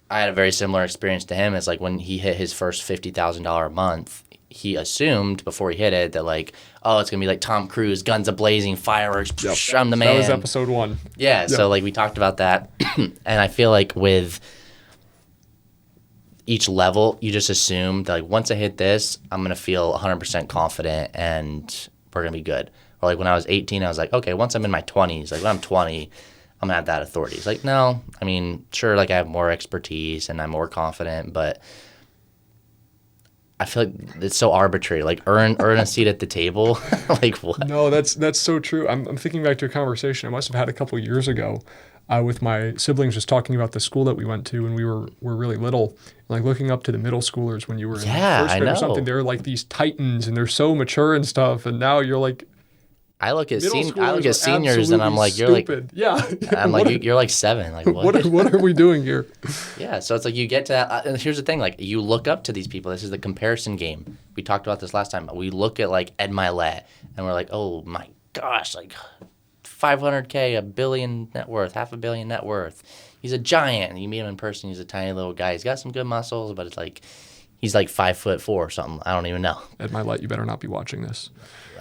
[SPEAKER 1] I had a very similar experience to him. It's like when he hit his first $50,000 a month, he assumed before he hit it that like, oh, it's going to be like Tom Cruise, guns a-blazing, fireworks, psh, I'm the man.
[SPEAKER 2] That was episode 1.
[SPEAKER 1] Yeah, so like we talked about that. And I feel like with each level, you just assume that like once I hit this, I'm going to feel 100% confident and we're going to be good. Or like when I was 18, I was like, okay, once I'm in my 20s, like when I'm 20, I'm going to have that authority. It's like, no, I mean, sure, like I have more expertise and I'm more confident, but I feel like it's so arbitrary. Like earn a seat at the table. Like what?
[SPEAKER 2] No, that's so true. I'm thinking back to a conversation I must have had a couple of years ago with my siblings, just talking about the school that we went to when we were really little, like looking up to the middle schoolers when you were in first grade or something. They're like these titans and they're so mature and stuff. And now you're like,
[SPEAKER 1] I look at
[SPEAKER 2] Middle
[SPEAKER 1] seniors and I'm like, you're
[SPEAKER 2] stupid. Yeah.
[SPEAKER 1] I'm like, you're like 7. Like,
[SPEAKER 2] what are we doing here?
[SPEAKER 1] Yeah, so it's like you get to that. And here's the thing, like you look up to these people. This is the comparison game. We talked about this last time. We look at like Ed Milet and we're like, oh my gosh, like 500K, $1 billion net worth, $500 million net worth. He's a giant. And you meet him in person, he's a tiny little guy. He's got some good muscles, but it's like he's like 5'4" or something. I don't even know.
[SPEAKER 2] Ed Milet, you better not be watching this.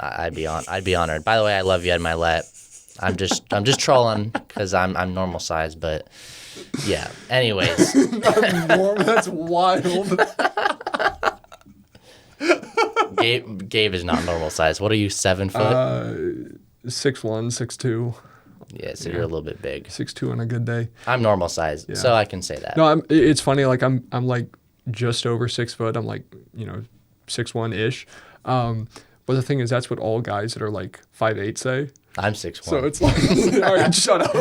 [SPEAKER 1] I'd be honored. By the way, I love you, Ed Milet. I'm just trolling because I'm normal size, but yeah. Anyways,
[SPEAKER 2] That's wild.
[SPEAKER 1] Gabe is not normal size. What are you, 7 foot?
[SPEAKER 2] 6'1", 6'2".
[SPEAKER 1] Yeah, so you're a little bit big.
[SPEAKER 2] 6'2" on a good day.
[SPEAKER 1] I'm normal size, so I can say that.
[SPEAKER 2] No, it's funny. Like I'm like just over 6 foot. I'm like 6'1" ish. But the thing is, that's what all guys that are like 5'8" say.
[SPEAKER 1] I'm 6'1".
[SPEAKER 2] So it's like, all right, shut up.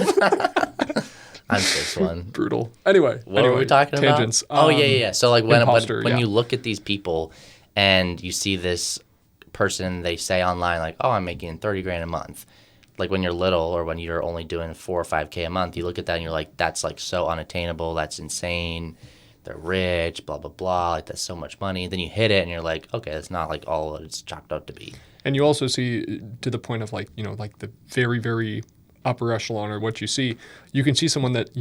[SPEAKER 1] I'm 6'1".
[SPEAKER 2] Brutal. Anyway,
[SPEAKER 1] what were we talking
[SPEAKER 2] tangents.
[SPEAKER 1] about? Yeah. So like when
[SPEAKER 2] yeah.
[SPEAKER 1] you look at these people and you see this person, they say online like, oh, I'm making $30,000 a month. Like when you're little or when you're only doing 4 or 5K a month, you look at that and you're like, that's like so unattainable. That's insane. They're rich, blah, blah, blah. Like that's so much money. Then you hit it and you're like, okay, it's not like all it's chalked up to be.
[SPEAKER 2] And you also see to the point of like, like the very, very upper echelon or what you see, you can see someone that,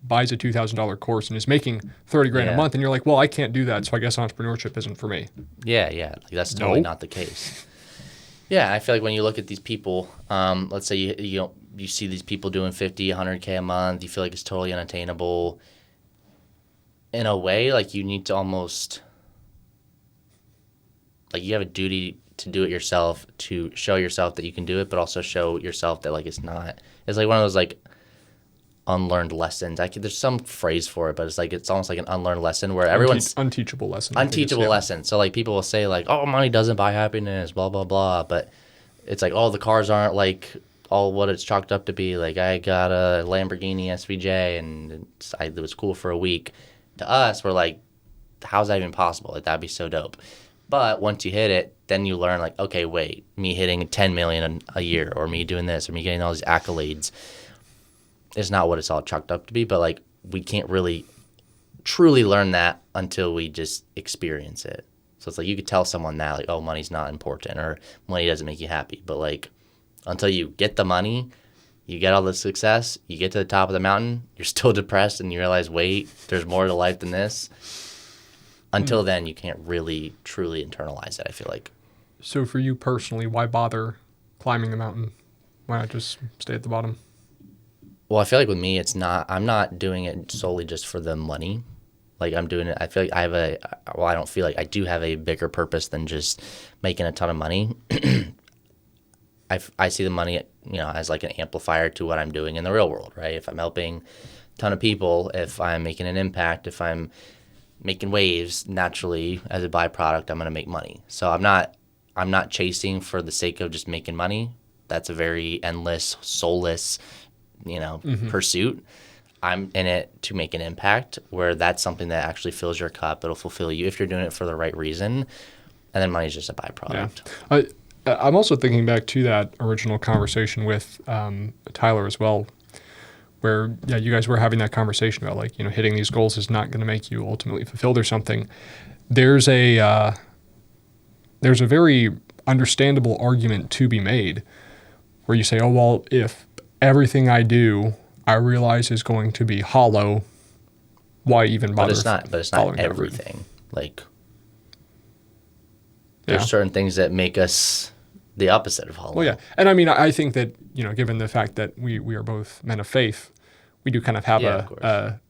[SPEAKER 2] buys a $2,000 course and is making $30,000 a month. And you're like, well, I can't do that. So I guess entrepreneurship isn't for me.
[SPEAKER 1] Yeah. Like, that's totally not the case. Yeah. I feel like when you look at these people, let's say you see these people doing 50, 100K a month, you feel like it's totally unattainable. In a way, like you need to almost, like you have a duty to do it yourself, to show yourself that you can do it, but also show yourself that like it's not. It's like one of those like unlearned lessons. There's some phrase for it, but it's almost like an unlearned lesson where everyone's
[SPEAKER 2] unteachable lesson.
[SPEAKER 1] Unteachable lesson. So like people will say like, oh, money doesn't buy happiness, blah blah blah, but it's like, oh, the cars aren't like all what it's chalked up to be. Like I got a Lamborghini SVJ and it was cool for a week. To us, we're like, how's that even possible? Like that'd be so dope. But once you hit it, then you learn like, okay, wait, me hitting 10 million a year or me doing this or me getting all these accolades is not what it's all chalked up to be. But like we can't really truly learn that until we just experience it. So it's like you could tell someone that like, oh, money's not important or money doesn't make you happy. But like until you get the money, you get all the success, you get to the top of the mountain, you're still depressed and you realize, wait, there's more to life than this. Until then, you can't really, truly internalize it, I feel like.
[SPEAKER 2] So for you personally, why bother climbing the mountain? Why not just stay at the bottom?
[SPEAKER 1] Well, I feel like with me, I'm not doing it solely just for the money. Like I'm doing it, I feel like I don't feel like I do have a bigger purpose than just making a ton of money. I see the money, as like an amplifier to what I'm doing in the real world, right? If I'm helping a ton of people, if I'm making an impact, if I'm making waves, naturally, as a byproduct, I'm going to make money. So I'm not chasing for the sake of just making money. That's a very endless, soulless, pursuit. I'm in it to make an impact where that's something that actually fills your cup. It'll fulfill you if you're doing it for the right reason. And then money's just a byproduct.
[SPEAKER 2] Yeah. I'm also thinking back to that original conversation with Tyler as well, where you guys were having that conversation about like hitting these goals is not going to make you ultimately fulfilled or something. There's a very understandable argument to be made where you say, oh well, if everything I do I realize is going to be hollow, why even bother?
[SPEAKER 1] But it's not everything. Like there's certain things that make us the opposite of hollow.
[SPEAKER 2] Well, yeah. And I mean, I think that, given the fact that we are both men of faith, we do kind of have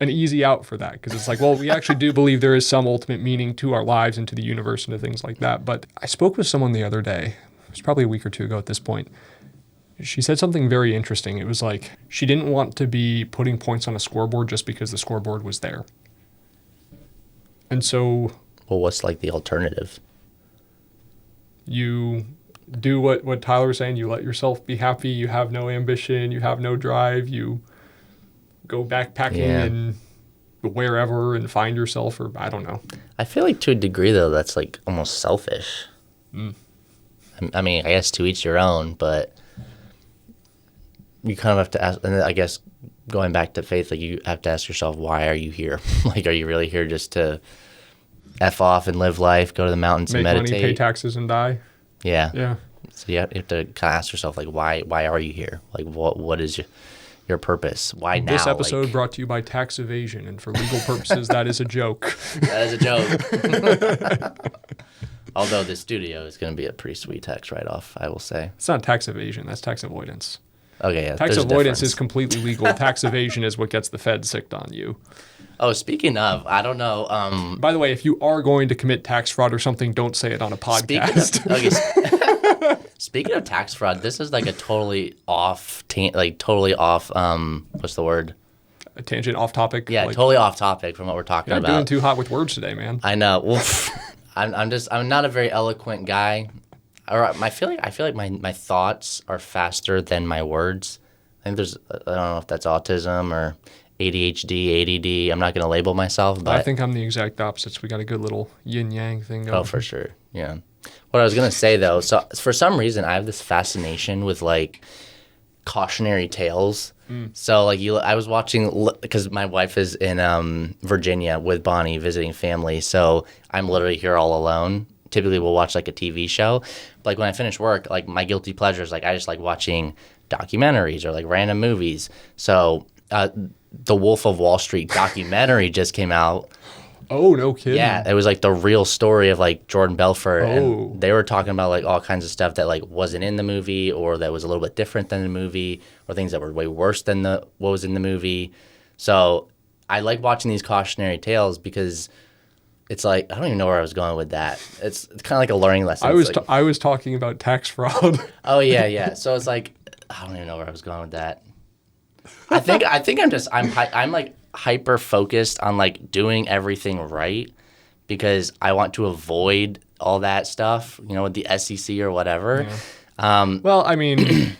[SPEAKER 2] an easy out for that. Because it's like, well, we actually do believe there is some ultimate meaning to our lives and to the universe and to things like that. But I spoke with someone the other day, it was probably a week or two ago at this point. She said something very interesting. It was like, she didn't want to be putting points on a scoreboard just because the scoreboard was there. And so...
[SPEAKER 1] Well, what's like the alternative?
[SPEAKER 2] You do what Tyler was saying. You let yourself be happy. You have no ambition. You have no drive. You go backpacking and wherever and find yourself, or I don't know.
[SPEAKER 1] I feel like to a degree, though, that's like almost selfish. I mean, I guess to each your own, but you kind of have to ask, and I guess going back to faith, like you have to ask yourself, why are you here? Like, are you really here just to F off and live life, go to the mountains and
[SPEAKER 2] Make
[SPEAKER 1] meditate?
[SPEAKER 2] money, pay taxes, and die.
[SPEAKER 1] Yeah.
[SPEAKER 2] Yeah.
[SPEAKER 1] So you have to kind of ask yourself, like, why are you here? Like, what is your purpose? Why now?
[SPEAKER 2] This episode brought to you by tax evasion, and for legal purposes, that is a joke.
[SPEAKER 1] That is a joke. Although this studio is going to be a pretty sweet tax write-off, I will say.
[SPEAKER 2] It's not tax evasion. That's tax avoidance.
[SPEAKER 1] Okay, yeah.
[SPEAKER 2] Tax
[SPEAKER 1] there's a
[SPEAKER 2] avoidance
[SPEAKER 1] difference.
[SPEAKER 2] is completely legal. Tax evasion is what gets the Fed sicked on you.
[SPEAKER 1] Oh, speaking of, I don't know.
[SPEAKER 2] By the way, if you are going to commit tax fraud or something, don't say it on a podcast.
[SPEAKER 1] Speaking of tax fraud, this is like a totally off, what's the word?
[SPEAKER 2] A tangent off topic.
[SPEAKER 1] Yeah, totally off topic from what we're talking
[SPEAKER 2] You're not
[SPEAKER 1] about.
[SPEAKER 2] doing too hot with words today, man.
[SPEAKER 1] I know. Well, I'm not a very eloquent guy. Or I feel like my thoughts are faster than my words. I think I don't know if that's autism or ADHD, ADD. I'm not going to label myself, but
[SPEAKER 2] I think I'm the exact opposite. So we got a good little yin yang thing going.
[SPEAKER 1] Oh, for sure. Yeah. What I was going to say though, so for some reason I have this fascination with like cautionary tales. So like I was watching, because my wife is in Virginia with Bonnie visiting family, so I'm literally here all alone. Typically we'll watch like a TV show. But, like when I finish work, like my guilty pleasure is like I just like watching documentaries or like random movies. So the Wolf of Wall Street documentary just came out.
[SPEAKER 2] Oh, no kidding.
[SPEAKER 1] Yeah, it was like the real story of like Jordan Belfort,
[SPEAKER 2] Oh.
[SPEAKER 1] and they were talking about like all kinds of stuff that like wasn't in the movie, or that was a little bit different than the movie, or things that were way worse than what was in the movie. So I like watching these cautionary tales because it's like I don't even know where I was going with that. It's kind of like a learning lesson.
[SPEAKER 2] I was talking about tax fraud.
[SPEAKER 1] Oh yeah. So it's like I don't even know where I was going with that. I think I'm like hyper focused on like doing everything right because I want to avoid all that stuff, with the SEC or whatever. Yeah.
[SPEAKER 2] Well, I mean,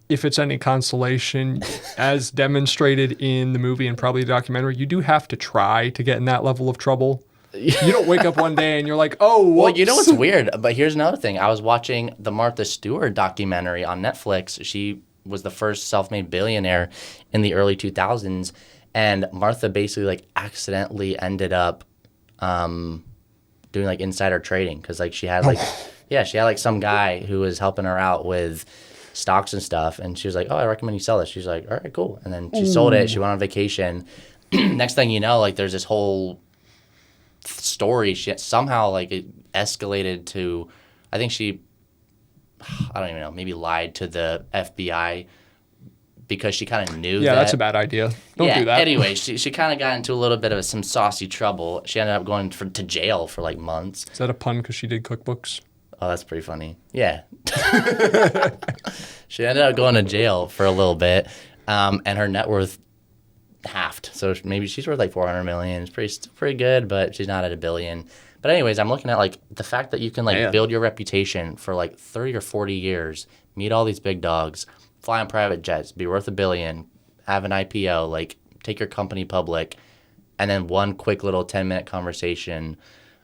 [SPEAKER 2] if it's any consolation, as demonstrated in the movie and probably the documentary, you do have to try to get in that level of trouble. You don't wake up one day and you're like, oh, whoops.
[SPEAKER 1] Well, you know what's weird? But here's another thing. I was watching the Martha Stewart documentary on Netflix. She was the first self-made billionaire in the early 2000s. And Martha basically like accidentally ended up doing like insider trading because like she had like some guy who was helping her out with stocks and stuff, and she was like, oh, I recommend you sell this. She's like, all right, cool. And then she sold it. She went on vacation. Next thing you know, like there's this whole story. She somehow like it escalated to, I think I don't even know, maybe lied to the FBI because she kind of knew that.
[SPEAKER 2] Yeah, that's a bad idea. Don't do that.
[SPEAKER 1] Anyway, she kind of got into a little bit of some saucy trouble. She ended up going to jail for like months.
[SPEAKER 2] Is that a pun because she did cookbooks?
[SPEAKER 1] Oh, that's pretty funny. Yeah. She ended up going to jail for a little bit, and her net worth halved. So maybe she's worth like $400 million. It's still pretty good, but she's not at $1 billion. But anyways, I'm looking at like the fact that you can like build your reputation for like 30 or 40 years, meet all these big dogs, fly on private jets, be worth $1 billion, have an IPO, like take your company public, and then one quick little 10-minute conversation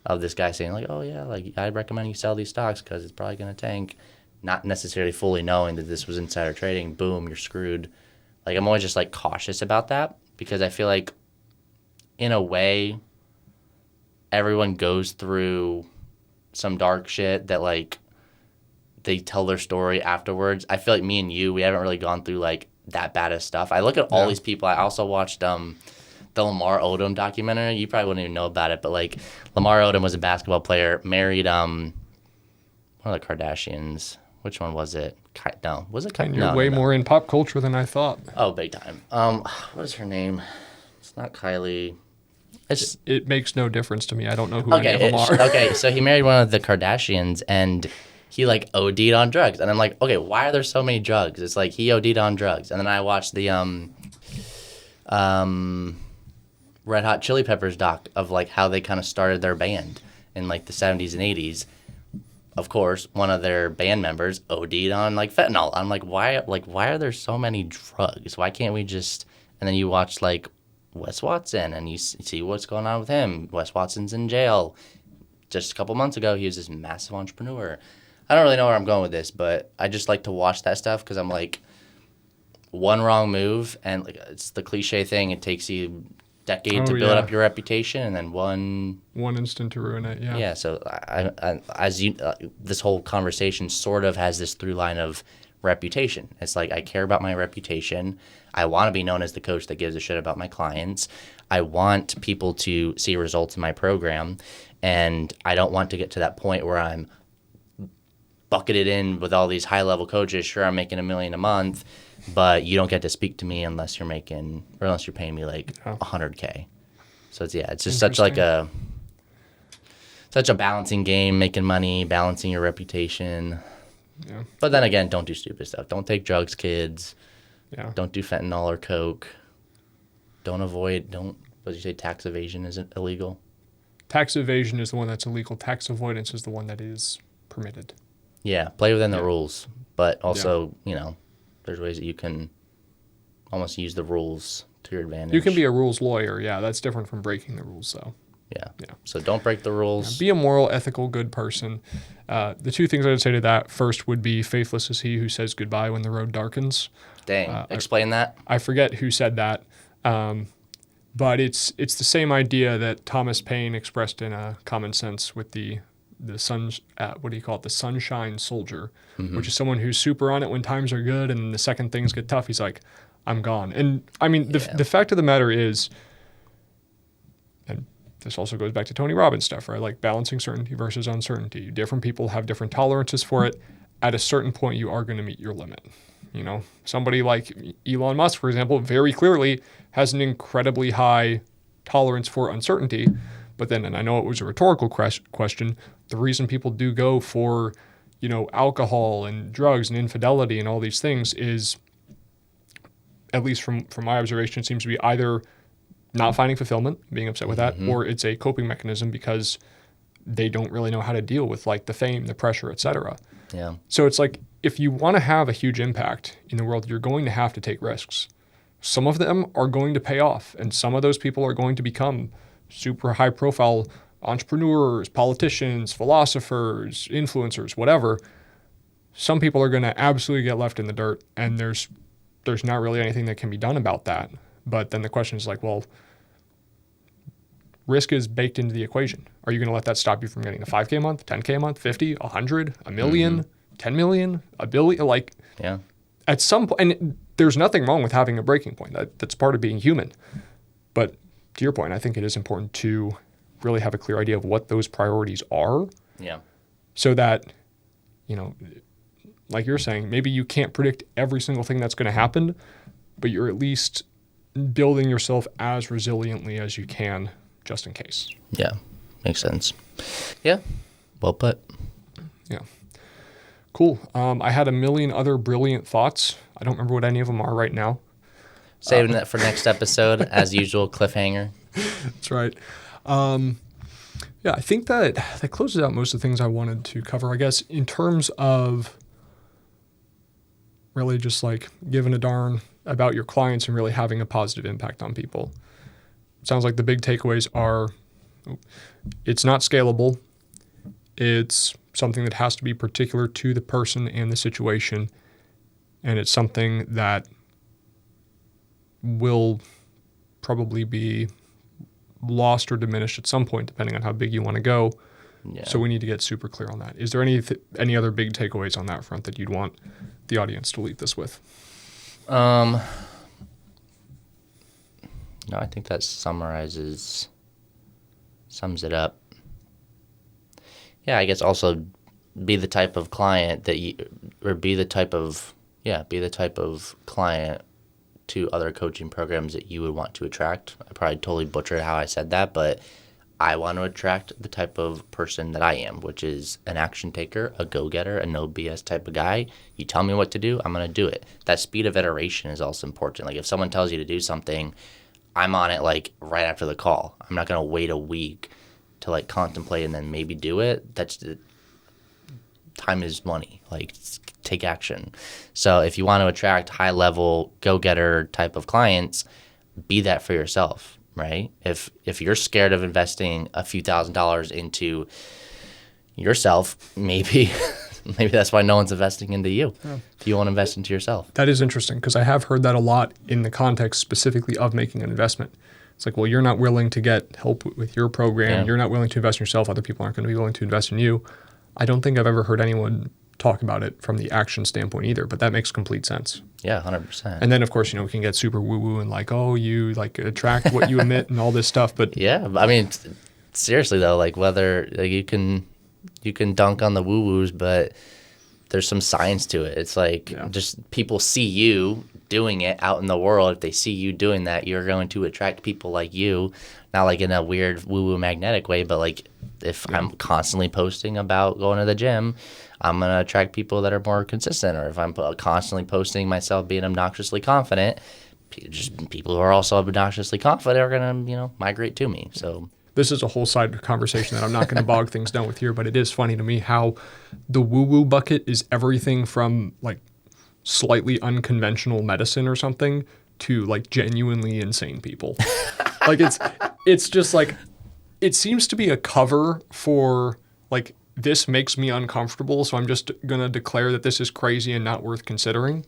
[SPEAKER 1] of this guy saying like, oh yeah, like I recommend you sell these stocks because it's probably going to tank, not necessarily fully knowing that this was insider trading. Boom, you're screwed. Like I'm always just like cautious about that because I feel like in a way everyone goes through some dark shit that like they tell their story afterwards. I feel like me and you, we haven't really gone through like that bad of stuff. I look at all these people. I also watched the Lamar Odom documentary. You probably wouldn't even know about it, but like Lamar Odom was a basketball player, married one of the Kardashians. Which one was it? No, was it?
[SPEAKER 2] You're way more in pop culture than I thought.
[SPEAKER 1] Oh, big time. What is her name? It's not Kylie.
[SPEAKER 2] It makes no difference to me. I don't know who any of them are.
[SPEAKER 1] Okay, so he married one of the Kardashians, and he like OD'd on drugs. And I'm like, okay, why are there so many drugs? It's like he OD'd on drugs. And then I watched the Red Hot Chili Peppers doc of like how they kind of started their band in like the 70s and 80s. Of course, one of their band members OD'd on like fentanyl. I'm like, why are there so many drugs? Why can't we just? And then you watch like Wes Watson, and you see what's going on with him. Wes Watson's in jail. Just a couple months ago, he was this massive entrepreneur. I don't really know where I'm going with this, but I just like to watch that stuff because I'm like, one wrong move, and like it's the cliche thing. It takes you a decade to build up your reputation, and then one
[SPEAKER 2] instant to ruin it. Yeah.
[SPEAKER 1] Yeah. So this whole conversation sort of has this through line of reputation. It's like I care about my reputation. I want to be known as the coach that gives a shit about my clients. I want people to see results in my program, and I don't want to get to that point where I'm bucketed in with all these high level coaches. Sure, I'm making $1 million a month, but you don't get to speak to me unless you're paying me like $100K. So it's just such a balancing game, making money, balancing your reputation.
[SPEAKER 2] Yeah.
[SPEAKER 1] But then again, don't do stupid stuff. Don't take drugs, kids.
[SPEAKER 2] Yeah.
[SPEAKER 1] Don't do fentanyl or coke. What did you say, tax evasion isn't illegal?
[SPEAKER 2] Tax evasion is the one that's illegal. Tax avoidance is the one that is permitted.
[SPEAKER 1] Yeah, play within the rules. But also, there's ways that you can almost use the rules to your advantage.
[SPEAKER 2] You can be a rules lawyer. Yeah, that's different from breaking the rules, though.
[SPEAKER 1] Yeah. So don't break the rules.
[SPEAKER 2] Yeah, be a moral, ethical, good person. The two things I would say to that first would be faithless is he who says goodbye when the road darkens.
[SPEAKER 1] Dang. Explain that.
[SPEAKER 2] I forget who said that, but it's the same idea that Thomas Paine expressed in Common Sense with the sun. What do you call it? The sunshine soldier, which is someone who's super on it when times are good, and the second things get tough, he's like, I'm gone. And I mean, the fact of the matter is, and this also goes back to Tony Robbins stuff, right? Like balancing certainty versus uncertainty. Different people have different tolerances for it. At a certain point, you are going to meet your limit. Somebody like Elon Musk, for example, very clearly has an incredibly high tolerance for uncertainty. But then, and I know it was a rhetorical question, the reason people do go for, alcohol and drugs and infidelity and all these things is, at least from my observation, it seems to be either not finding fulfillment, being upset with that, or it's a coping mechanism because they don't really know how to deal with like the fame, the pressure, etc.
[SPEAKER 1] Yeah.
[SPEAKER 2] So it's like, if you want to have a huge impact in the world, you're going to have to take risks. Some of them are going to pay off, and some of those people are going to become super high profile entrepreneurs, politicians, philosophers, influencers, whatever. Some people are going to absolutely get left in the dirt, and there's not really anything that can be done about that. But then the question is like, well, risk is baked into the equation. Are you going to let that stop you from getting a 5K a month, 10K a month, 50, 100, a million, 10 million, a billion? Like,
[SPEAKER 1] yeah.
[SPEAKER 2] At some point, and there's nothing wrong with having a breaking point. That's part of being human. But to your point, I think it is important to really have a clear idea of what those priorities are.
[SPEAKER 1] Yeah.
[SPEAKER 2] So that, like you're saying, maybe you can't predict every single thing that's going to happen, but you're at least building yourself as resiliently as you can just in case.
[SPEAKER 1] Yeah. Makes sense. Yeah. Well put.
[SPEAKER 2] Yeah. Cool. I had a million other brilliant thoughts. I don't remember what any of them are right now.
[SPEAKER 1] Saving that for next episode, as usual, cliffhanger.
[SPEAKER 2] That's right. Yeah, I think that closes out most of the things I wanted to cover, I guess, in terms of really just like giving a darn about your clients and really having a positive impact on people. Sounds like the big takeaways are it's not scalable. It's something that has to be particular to the person and the situation. And it's something that will probably be lost or diminished at some point, depending on how big you want to go.
[SPEAKER 1] Yeah.
[SPEAKER 2] So we need to get super clear on that. Is there any other big takeaways on that front that you'd want the audience to leave this with?
[SPEAKER 1] No, I think that sums it up. Yeah, I guess also be the type of client be the type of client to other coaching programs that you would want to attract. I probably totally butchered how I said that, but I want to attract the type of person that I am, which is an action taker, a go-getter, a no BS type of guy. You tell me what to do, I'm going to do it. That speed of iteration is also important. Like if someone tells you to do something, I'm on it like right after the call. I'm not going to wait a week to like contemplate and then maybe do it. Time is money. Like take action. So if you want to attract high-level go-getter type of clients, be that for yourself, right? If you're scared of investing a few $1,000s into yourself, maybe maybe that's why no one's investing into you. If you want to invest into yourself.
[SPEAKER 2] That is interesting because I have heard that a lot in the context specifically of making an investment. It's like, well, you're not willing to get help with your program.
[SPEAKER 1] Yeah.
[SPEAKER 2] You're not willing to invest in yourself. Other people aren't going to be willing to invest in you. I don't think I've ever heard anyone talk about it from the action standpoint either, but that makes complete sense.
[SPEAKER 1] Yeah, 100%.
[SPEAKER 2] And then, of course, we can get super woo-woo and like, oh, you like attract what you emit and all this stuff. But
[SPEAKER 1] yeah, I mean, seriously though, like whether like you can dunk on the woo-woos, but there's some science to it. It's like just people see you doing it out in the world. If they see you doing that, you're going to attract people like you. Not like in a weird woo-woo magnetic way, but like if I'm constantly posting about going to the gym, I'm going to attract people that are more consistent. Or if I'm constantly posting myself being obnoxiously confident, just people who are also obnoxiously confident are going to, migrate to me. So
[SPEAKER 2] this is a whole side conversation that I'm not going to bog things down with here, but it is funny to me how the woo-woo bucket is everything from like slightly unconventional medicine or something to like genuinely insane people. Like it's just like, it seems to be a cover for like, this makes me uncomfortable, so I'm just going to declare that this is crazy and not worth considering.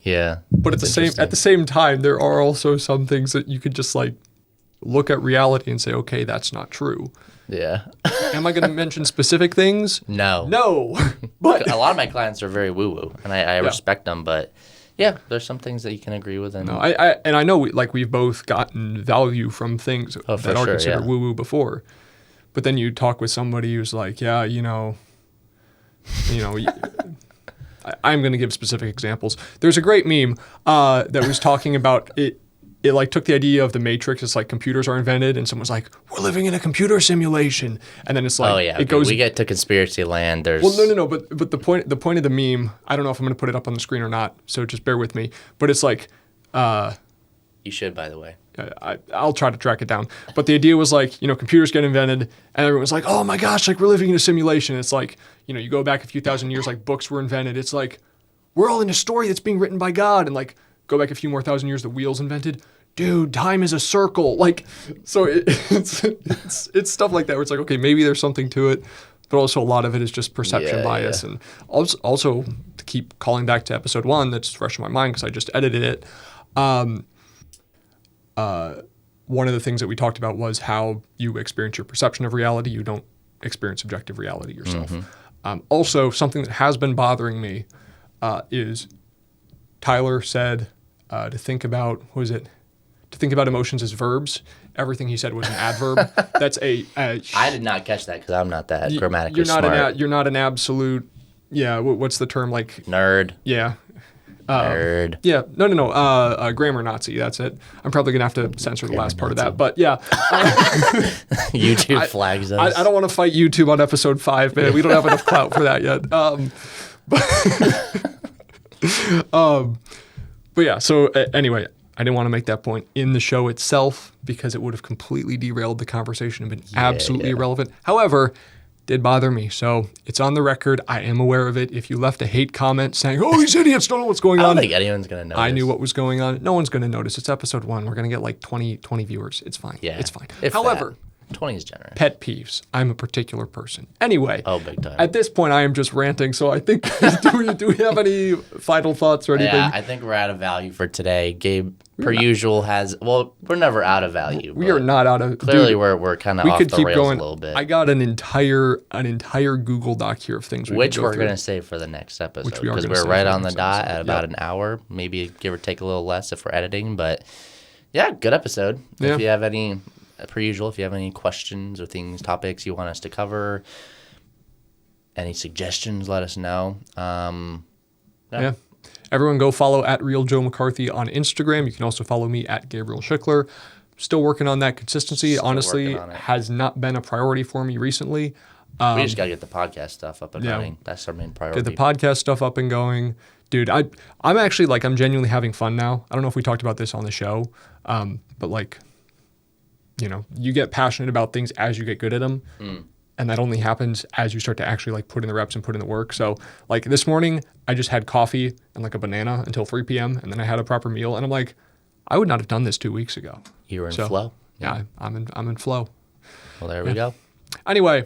[SPEAKER 1] Yeah.
[SPEAKER 2] But at the same time, there are also some things that you could just like look at reality and say, okay, that's not true.
[SPEAKER 1] Yeah.
[SPEAKER 2] Am I going to mention specific things?
[SPEAKER 1] No.
[SPEAKER 2] But
[SPEAKER 1] a lot of my clients are very woo-woo, and I respect them, but yeah, there's some things that you can agree with. And
[SPEAKER 2] I know we've both gotten value from things that are considered woo-woo before. But then you talk with somebody who's like, yeah, I'm going to give specific examples. There's a great meme that was talking about it. It like took the idea of the Matrix. It's like computers are invented, and someone's like, "We're living in a computer simulation," and then it's like, it goes.
[SPEAKER 1] We get to conspiracy land. There's
[SPEAKER 2] no. But the point of the meme, I don't know if I'm going to put it up on the screen or not, so just bear with me. But it's like,
[SPEAKER 1] you should, by the way.
[SPEAKER 2] I'll try to track it down. But the idea was like, computers get invented, and everyone's like, "Oh my gosh, like we're living in a simulation." It's like, you go back a few thousand years, like books were invented. It's like we're all in a story that's being written by God, and like go back a few more thousand years, the wheel's invented. Dude, time is a circle. Like, so it's stuff like that where it's like, okay, maybe there's something to it, but also a lot of it is just perception bias. And also to keep calling back to episode 1, that's fresh in my mind because I just edited it. One of the things that we talked about was how you experience your perception of reality. You don't experience objective reality yourself. Mm-hmm. Also, something that has been bothering me is Tyler said to think about, to think about emotions as verbs. Everything he said was an adverb. That's
[SPEAKER 1] I did not catch that because I'm not that grammatically smart.
[SPEAKER 2] You're not an absolute. Yeah. What's the term like?
[SPEAKER 1] Nerd.
[SPEAKER 2] Yeah.
[SPEAKER 1] Nerd.
[SPEAKER 2] Yeah. No. Grammar Nazi. That's it. I'm probably gonna have to censor the last part of that. But yeah.
[SPEAKER 1] YouTube flags us.
[SPEAKER 2] I don't want to fight YouTube on episode 5, man. We don't have enough clout for that yet. But yeah. So anyway. I didn't want to make that point in the show itself because it would have completely derailed the conversation and been absolutely irrelevant. However, did bother me. So it's on the record. I am aware of it. If you left a hate comment saying, "Oh, these idiots don't know what's going on."
[SPEAKER 1] I don't think anyone's going to notice.
[SPEAKER 2] I knew what was going on. No one's going to notice. It's episode 1. We're going to get like 20 viewers. It's fine.
[SPEAKER 1] Yeah.
[SPEAKER 2] It's fine.
[SPEAKER 1] If
[SPEAKER 2] However,
[SPEAKER 1] 20 is generous.
[SPEAKER 2] Pet peeves. I'm a particular person. Anyway.
[SPEAKER 1] Oh, big time.
[SPEAKER 2] At this point, I am just ranting. So I think, do we have any final thoughts or anything?
[SPEAKER 1] Yeah, I think we're out of value for today. Gabe, per usual, we're never out of value.
[SPEAKER 2] We are not out of.
[SPEAKER 1] Clearly, we're kind of off the rails a little bit.
[SPEAKER 2] I got an entire Google Doc here of things
[SPEAKER 1] which we're going to save for the next episode because we're right on the dot at about an hour, maybe give or take a little less if we're editing. But yeah, good episode. If you have any. Per usual, if you have any questions or topics you want us to cover, any suggestions, let us know.
[SPEAKER 2] Yeah. Everyone go follow at Real Joe McCarthy on Instagram. You can also follow me at Gabriel Schickler. Still working on that consistency. Honestly, has not been a priority for me recently.
[SPEAKER 1] We just got to get the podcast stuff up and running. That's our main priority.
[SPEAKER 2] Get the podcast stuff up and going. Dude, I'm actually I'm genuinely having fun now. I don't know if we talked about this on the show, but like, you get passionate about things as you get good at them. And that only happens as you start to actually like put in the reps and put in the work. So like this morning, I just had coffee and like a banana until 3 p.m. And then I had a proper meal. And I'm like, I would not have done this 2 weeks ago.
[SPEAKER 1] You were in flow.
[SPEAKER 2] Yeah, I'm in flow.
[SPEAKER 1] Well, there we go.
[SPEAKER 2] Anyway,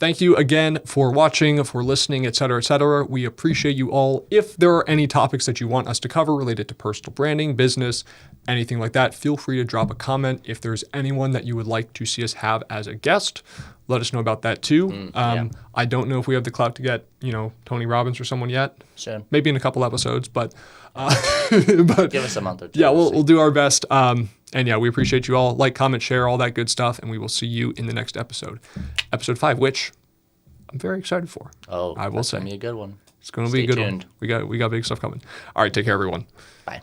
[SPEAKER 2] Thank you again for watching, for listening, et cetera, et cetera. We appreciate you all. If there are any topics that you want us to cover related to personal branding, business, anything like that, feel free to drop a comment. If there's anyone that you would like to see us have as a guest, let us know about that too. I don't know if we have the clout to get, Tony Robbins or someone yet.
[SPEAKER 1] Soon.
[SPEAKER 2] Maybe in a couple episodes, but
[SPEAKER 1] Give us a month or two.
[SPEAKER 2] yeah, we'll do our best. And yeah, we appreciate you all. Like, comment, share, all that good stuff, and we will see you in the next episode. Episode 5, which I'm very excited for.
[SPEAKER 1] Oh,
[SPEAKER 2] I will say.
[SPEAKER 1] It's going to be a good one.
[SPEAKER 2] It's going to be a good
[SPEAKER 1] tuned.
[SPEAKER 2] one. We got big stuff coming. All right, take care, everyone.
[SPEAKER 1] Bye.